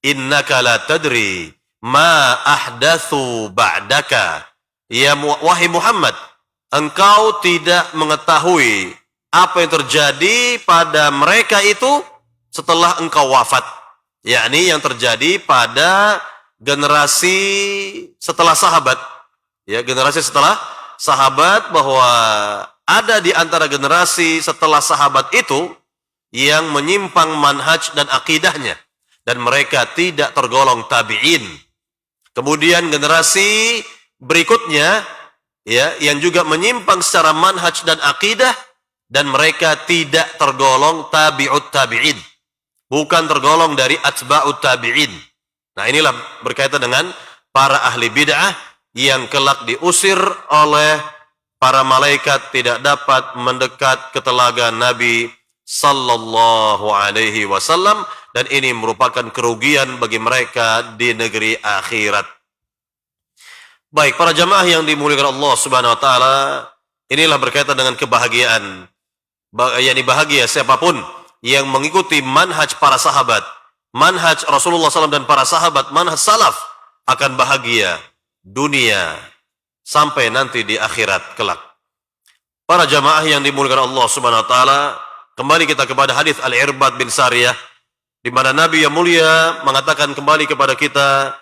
innaka la tadri ma ahdatsu ba'daka. Ya wahai Muhammad, engkau tidak mengetahui apa yang terjadi pada mereka itu setelah engkau wafat. Yakni yang terjadi pada generasi setelah sahabat. Ya, generasi setelah sahabat, bahwa ada di antara generasi setelah sahabat itu yang menyimpang manhaj dan akidahnya dan mereka tidak tergolong tabi'in. Kemudian generasi berikutnya ya yang juga menyimpang secara manhaj dan akidah dan mereka tidak tergolong tabi'ut tabi'in. Bukan tergolong dari atba'ut tabi'in. Nah, inilah berkaitan dengan para ahli bid'ah yang kelak diusir oleh para malaikat, tidak dapat mendekat ke telaga Nabi sallallahu alaihi wasallam, dan ini merupakan kerugian bagi mereka di negeri akhirat. Baik, para jamaah yang dimuliakan Allah Subhanahu wa taala, inilah berkaitan dengan kebahagiaan. Yakni bahagia siapapun yang mengikuti manhaj para sahabat, manhaj Rasulullah SAW dan para sahabat, manhaj salaf, akan bahagia dunia sampai nanti di akhirat kelak. Para jamaah yang dimuliakan Allah Subhanahu wa taala, kembali kita kepada hadis Al-Irbad bin Sariyah, di mana Nabi yang mulia mengatakan kembali kepada kita,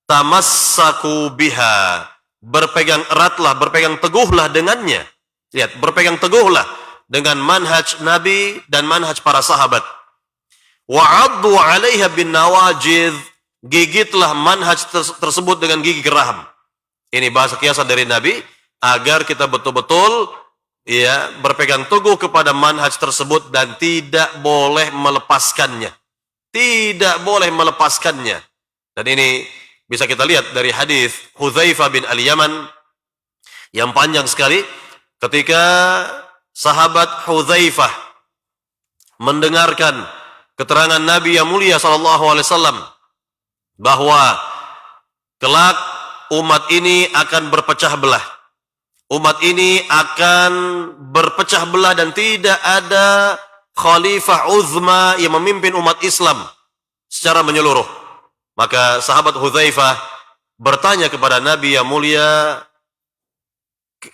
tamassaku biha, berpegang eratlah, berpegang teguhlah dengannya. Lihat, berpegang teguhlah dengan manhaj Nabi dan manhaj para sahabat. Wa'addu 'alaiha bin nawajidh, gigitlah manhaj tersebut dengan gigi geraham. Ini bahasa kiasan dari Nabi agar kita betul-betul ya berpegang teguh kepada manhaj tersebut dan tidak boleh melepaskannya. Tidak boleh melepaskannya. Dan ini bisa kita lihat dari hadis Hudzaifah bin Al-Yaman yang panjang sekali, ketika sahabat Hudzaifah mendengarkan keterangan Nabi yang mulia SAW bahwa kelak umat ini akan berpecah belah. Umat ini akan berpecah belah dan tidak ada khalifah uzma yang memimpin umat Islam secara menyeluruh. Maka sahabat Hudzaifah bertanya kepada Nabi yang mulia,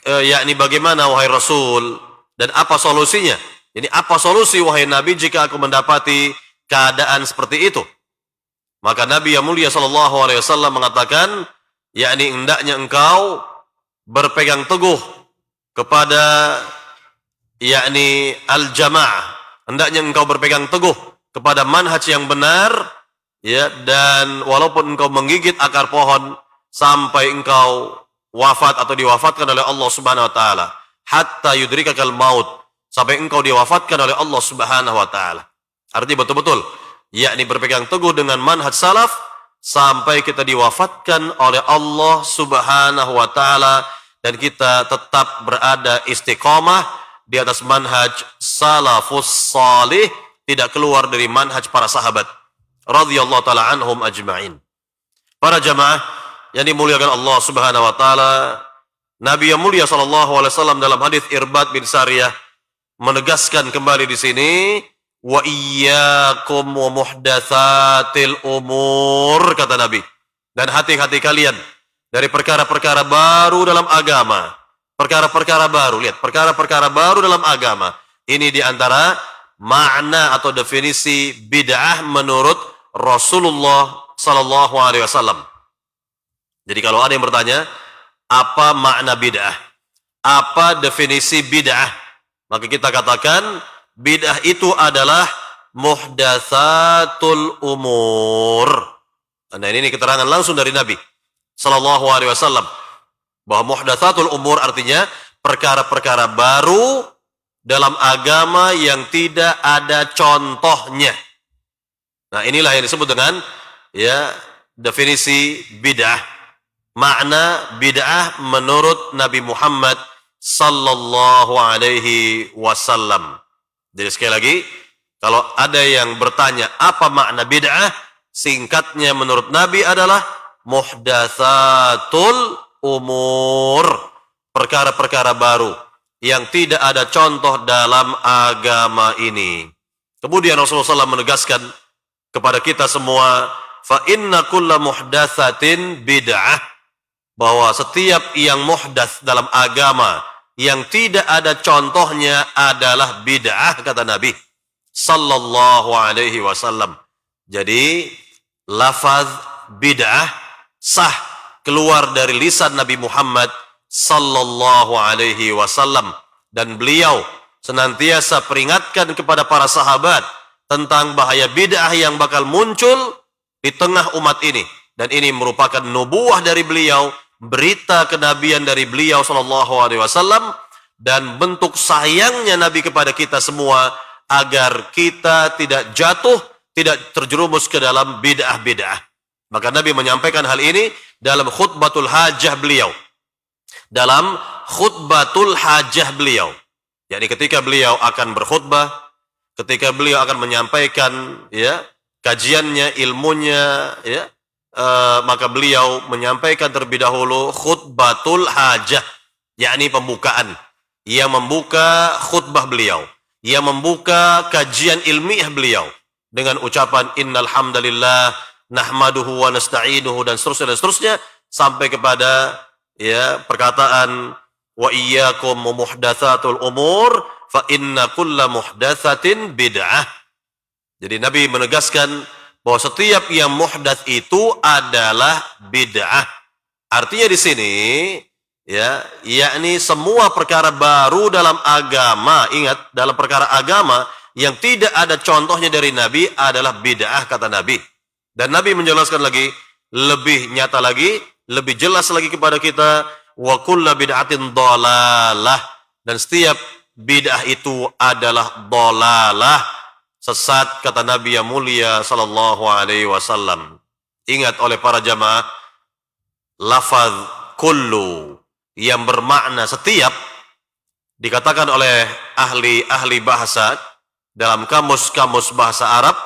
yakni bagaimana wahai Rasul dan apa solusinya? Ini apa solusi wahai Nabi jika aku mendapati keadaan seperti itu? Maka Nabi yang mulia sallallahu alaihi wasallam mengatakan, yakni hendaknya engkau berpegang teguh kepada yakni al-jamaah. Hendaknya engkau berpegang teguh kepada manhaj yang benar, ya, dan walaupun engkau menggigit akar pohon sampai engkau wafat atau diwafatkan oleh Allah Subhanahu wa taala, hatta yudrikakal maut, sampai engkau diwafatkan oleh Allah Subhanahu wa taala. Artinya betul-betul yakni berpegang teguh dengan manhaj salaf sampai kita diwafatkan oleh Allah Subhanahu wa taala dan kita tetap berada istiqamah di atas manhaj salafus salih, tidak keluar dari manhaj para sahabat radhiyallahu taala anhum ajma'in. Para jamaah yang dimuliakan Allah Subhanahu wa taala, Nabi yang mulia sallallahu alaihi wasallam dalam hadis Irbad bin Sariyah menegaskan kembali di sini, wa iyyakum wa muhdatsatil umur, kata Nabi, dan hati-hati kalian dari perkara-perkara baru dalam agama. Perkara-perkara baru, lihat, perkara-perkara baru dalam agama. Ini diantara makna atau definisi bid'ah menurut Rasulullah sallallahu alaihi wasallam. Jadi kalau ada yang bertanya, apa makna bid'ah? Apa definisi bid'ah? Maka kita katakan bid'ah itu adalah muhdatsatul umur. Nah, ini keterangan langsung dari Nabi sallallahu alaihi wasallam bahwa muhdatsatul umur artinya perkara-perkara baru dalam agama yang tidak ada contohnya. Nah, inilah yang disebut dengan ya definisi bid'ah. Makna bid'ah menurut Nabi Muhammad sallallahu alaihi wasallam. Jadi sekali lagi, kalau ada yang bertanya apa makna bid'ah, singkatnya menurut Nabi adalah muhdatsatul umur, perkara-perkara baru yang tidak ada contoh dalam agama ini. Kemudian Rasulullah SAW menegaskan kepada kita semua, fa inna kulla muhdatsatin bid'ah, bahwa setiap yang muhdats dalam agama yang tidak ada contohnya adalah bid'ah, kata Nabi sallallahu alaihi wasallam. Jadi lafaz bid'ah sah keluar dari lisan Nabi Muhammad sallallahu alaihi wasallam, dan beliau senantiasa peringatkan kepada para sahabat tentang bahaya bid'ah yang bakal muncul di tengah umat ini, dan ini merupakan nubuwah dari beliau, berita kenabian dari beliau sallallahu alaihi wasallam, dan bentuk sayangnya Nabi kepada kita semua agar kita tidak jatuh, tidak terjerumus ke dalam bid'ah-bid'ah. Maka Nabi menyampaikan hal ini dalam khutbatul hajah beliau. Dalam khutbatul hajah beliau. Jadi ketika beliau akan berkhutbah, ketika beliau akan menyampaikan ya kajiannya, ilmunya, ya, maka beliau menyampaikan terlebih dahulu khutbatul hajah, yakni pembukaan, yang membuka khutbah beliau, yang membuka kajian ilmiah beliau dengan ucapan innal hamdalillah nahmaduhu wa nasta'inuhu dan seterusnya sampai kepada ya perkataan wa iyyakum muhdatsatul umur fa inna kulla muhdatsatin bid'ah. Jadi Nabi menegaskan bahwa setiap yang muhdats itu adalah bid'ah. Artinya di sini ya, yakni semua perkara baru dalam agama. Ingat, dalam perkara agama yang tidak ada contohnya dari Nabi adalah bid'ah, kata Nabi. Dan Nabi menjelaskan lagi, lebih nyata lagi, lebih jelas lagi kepada kita, wa kullu bid'atin dhalalah, dan setiap bid'ah itu adalah dhalalah, sesat, kata Nabi yang mulia sallallahu alaihi wasallam. Ingat oleh para jamaah, lafaz kullu yang bermakna setiap dikatakan oleh ahli bahasa dalam kamus-kamus bahasa Arab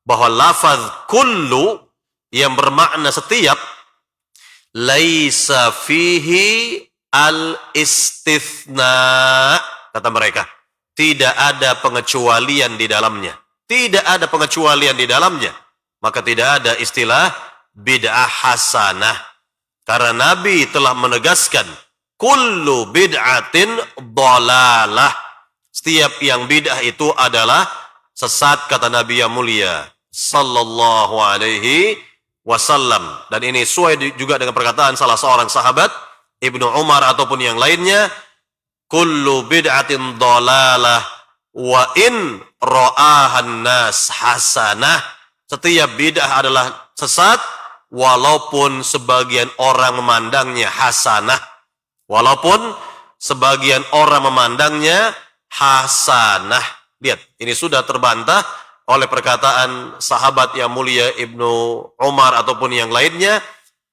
bahwa lafaz kullu yang bermakna setiap laisa fihi al-istithna, kata mereka. Tidak ada pengecualian di dalamnya. Tidak ada pengecualian di dalamnya. Maka tidak ada istilah bid'ah hasanah. Karena Nabi telah menegaskan, kullu bid'atin dhalalah. Setiap yang bid'ah itu adalah sesat, kata Nabi yang mulia sallallahu alaihi wasallam. Dan ini sesuai juga dengan perkataan salah seorang sahabat, Ibnu Umar ataupun yang lainnya, kullu bid'atin dhalalah wa in ra'ahan nas hasanah. Setiap bid'ah adalah sesat walaupun sebagian orang memandangnya hasanah. Walaupun sebagian orang memandangnya hasanah. Lihat, ini sudah terbantah oleh perkataan sahabat yang mulia Ibnu Umar ataupun yang lainnya.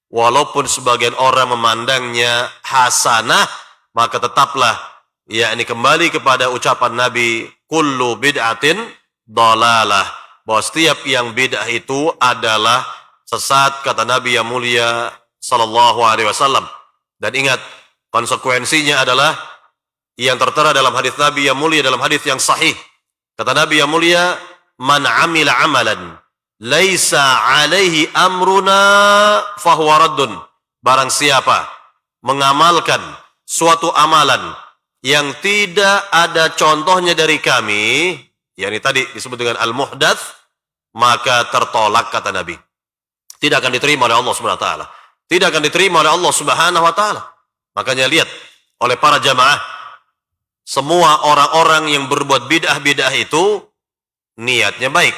Walaupun sebagian orang memandangnya hasanah, maka tetaplah yakni kembali kepada ucapan Nabi, kullu bid'atin dhalalah, bahwa setiap yang bid'ah itu adalah sesat, kata Nabi yang mulia sallallahu alaihi wasallam. Dan ingat, konsekuensinya adalah yang tertera dalam hadis Nabi yang mulia, dalam hadis yang sahih. Kata Nabi yang mulia, man amila amalan laisa alaihi amruna fahuwa raddun. Barang siapa mengamalkan suatu amalan yang tidak ada contohnya dari kami, yakni tadi disebut dengan al-muhdats, maka tertolak, kata Nabi. Tidak akan diterima oleh Allah Subhanahu wa taala. Tidak akan diterima oleh Allah Subhanahu wa taala. Makanya lihat, oleh para jamaah, semua orang-orang yang berbuat bid'ah-bid'ah itu niatnya baik,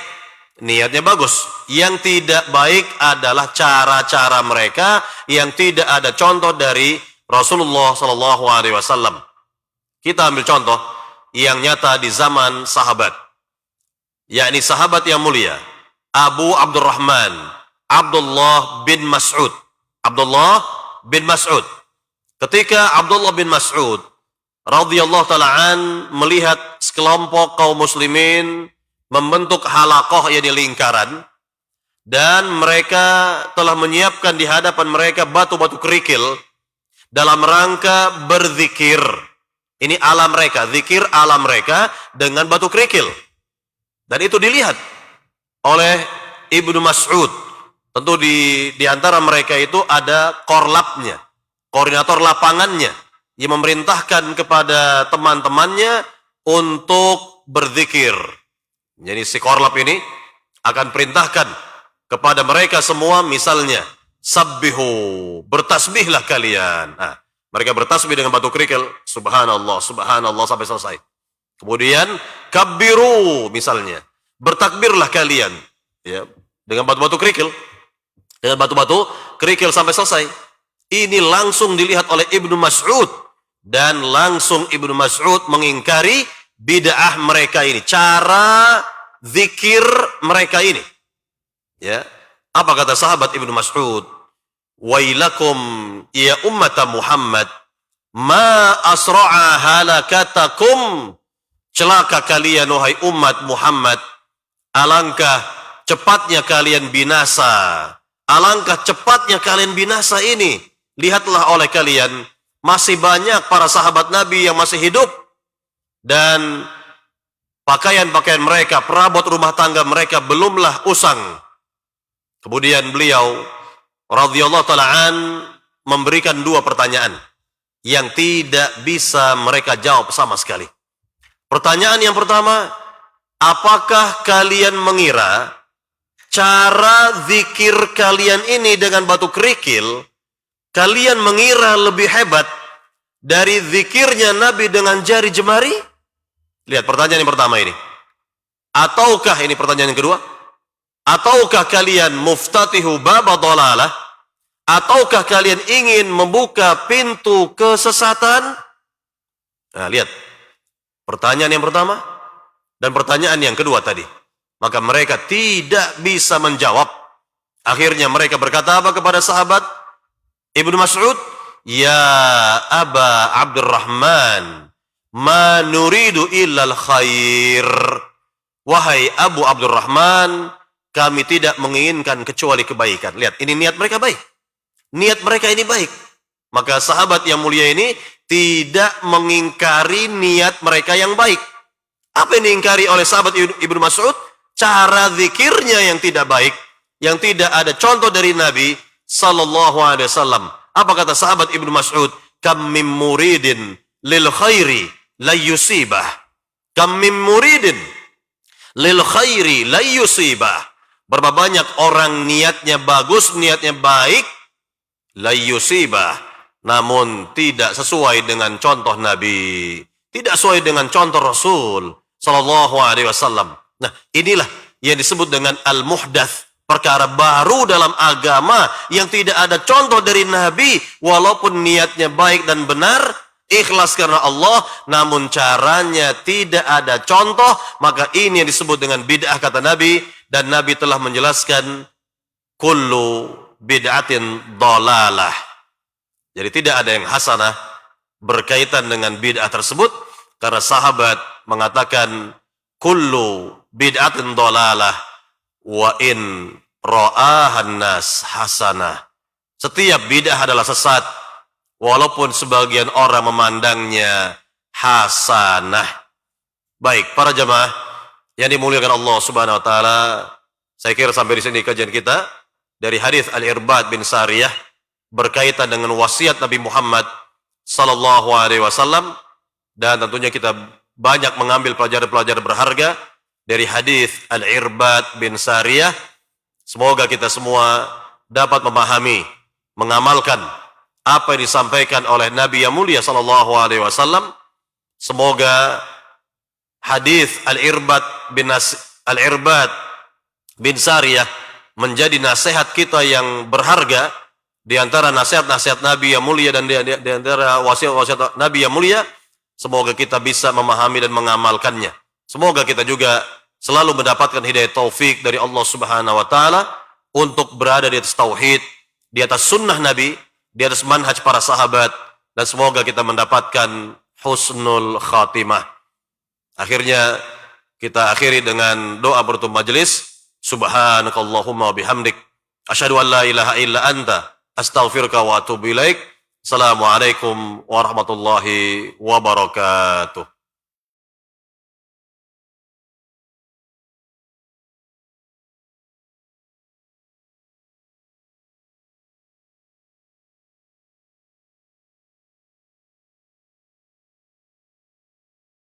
niatnya bagus. Yang tidak baik adalah cara-cara mereka yang tidak ada contoh dari Rasulullah sallallahu alaihi wasallam. Kita ambil contoh yang nyata di zaman sahabat, yakni sahabat yang mulia Abu Abdurrahman Abdullah bin Mas'ud. Abdullah bin Mas'ud. Ketika Abdullah bin Mas'ud radhiyallahu ta'ala an melihat sekelompok kaum muslimin membentuk halaqah, yakni lingkaran, dan mereka telah menyiapkan di hadapan mereka batu-batu kerikil dalam rangka berzikir. Ini ala mereka, zikir ala mereka dengan batu kerikil. Dan itu dilihat oleh Ibnu Mas'ud. Tentu di antara mereka itu ada korlapnya, koordinator lapangannya, yang memerintahkan kepada teman-temannya untuk berzikir. Jadi si korlap ini akan perintahkan kepada mereka semua, misalnya, sabbihu, bertasbihlah kalian. Nah, mereka bertasbih dengan batu kerikil, subhanallah, subhanallah, sampai selesai. Kemudian, kabbiru, misalnya, bertakbirlah kalian, ya, dengan batu-batu kerikil. Dengan batu-batu kerikil sampai selesai. Ini langsung dilihat oleh Ibnu Mas'ud. Dan langsung Ibnu Mas'ud mengingkari bid'ah mereka ini. Cara zikir mereka ini. Ya. Apa kata sahabat Ibnu Mas'ud? Wailakum ya ummata Muhammad, ma asra'a halakatakum. Celaka kalian wahai umat Muhammad. Alangkah cepatnya kalian binasa. Alangkah cepatnya kalian binasa ini. Lihatlah oleh kalian, masih banyak para sahabat Nabi yang masih hidup. Dan pakaian-pakaian mereka, perabot rumah tangga mereka belumlah usang. Kemudian beliau radhiyallahu ta'ala an memberikan dua pertanyaan yang tidak bisa mereka jawab sama sekali. Pertanyaan yang pertama, apakah kalian mengira cara zikir kalian ini dengan batu kerikil, kalian mengira lebih hebat dari zikirnya Nabi dengan jari jemari? Lihat pertanyaan yang pertama ini. Ataukah, ini pertanyaan yang kedua, ataukah kalian muftatihu baba dhalalah? Ataukah kalian ingin membuka pintu kesesatan? Nah, lihat. Pertanyaan yang pertama dan pertanyaan yang kedua tadi. Maka mereka tidak bisa menjawab. Akhirnya mereka berkata apa kepada sahabat Ibnu Mas'ud? Ya Aba Abdurrahman, ma nuridu illal khair. Wahai Abu Abdurrahman, kami tidak menginginkan kecuali kebaikan. Lihat, ini niat mereka baik. Niat mereka ini baik. Maka sahabat yang mulia ini tidak mengingkari niat mereka yang baik. Apa yang diingkari oleh sahabat Ibnu Mas'ud? Cara zikirnya yang tidak baik, yang tidak ada contoh dari Nabi sallallahu alaihi wasallam. Apa kata sahabat Ibnu Mas'ud? Kam mim muridin lil khairi la yusibah. Kam mim muridin lil khairi la yusibah. Berapa banyak orang niatnya bagus, niatnya baik, la yusibah, namun tidak sesuai dengan contoh Nabi, tidak sesuai dengan contoh Rasul sallallahu alaihi wasallam. Nah, inilah yang disebut dengan al-muhdats, perkara baru dalam agama yang tidak ada contoh dari Nabi, walaupun niatnya baik dan benar, ikhlas karena Allah, namun caranya tidak ada contoh, maka ini yang disebut dengan bid'ah kata Nabi. Dan Nabi telah menjelaskan kullu bid'atin dhalalah. Jadi tidak ada yang hasanah berkaitan dengan bid'ah tersebut, karena sahabat mengatakan kullu bid'atin dhalalah wa in ra'ahan nas hasanah. Setiap bid'ah adalah sesat walaupun sebagian orang memandangnya hasanah. Baik, para jamaah yang dimuliakan Allah Subhanahu wa taala, saya kira sampai di sini kajian kita dari hadis Al-Irbad bin Sariyah berkaitan dengan wasiat Nabi Muhammad sallallahu alaihi wasallam, dan tentunya kita banyak mengambil pelajaran-pelajaran berharga dari hadis Al-Irbad bin Sariyah. Semoga kita semua dapat memahami, mengamalkan apa yang disampaikan oleh Nabi yang mulia sallallahu alaihi wasallam. Semoga hadis Al-Irbad bin Sariyah menjadi nasihat kita yang berharga di antara nasihat-nasihat Nabi yang mulia dan di antara wasiat-wasiat Nabi yang mulia. Semoga kita bisa memahami dan mengamalkannya. Semoga kita juga selalu mendapatkan hidayah taufik dari Allah Subhanahu wa taala untuk berada di atas tauhid, di atas sunnah Nabi, di atas manhaj para sahabat, dan semoga kita mendapatkan husnul khatimah. Akhirnya kita akhiri dengan doa penutup majelis. Subhanakallahumma wa bihamdik, asyhadu an la ilaha illa anta, astaghfiruka wa atubu ilaik. Assalamualaikum warahmatullahi wabarakatuh.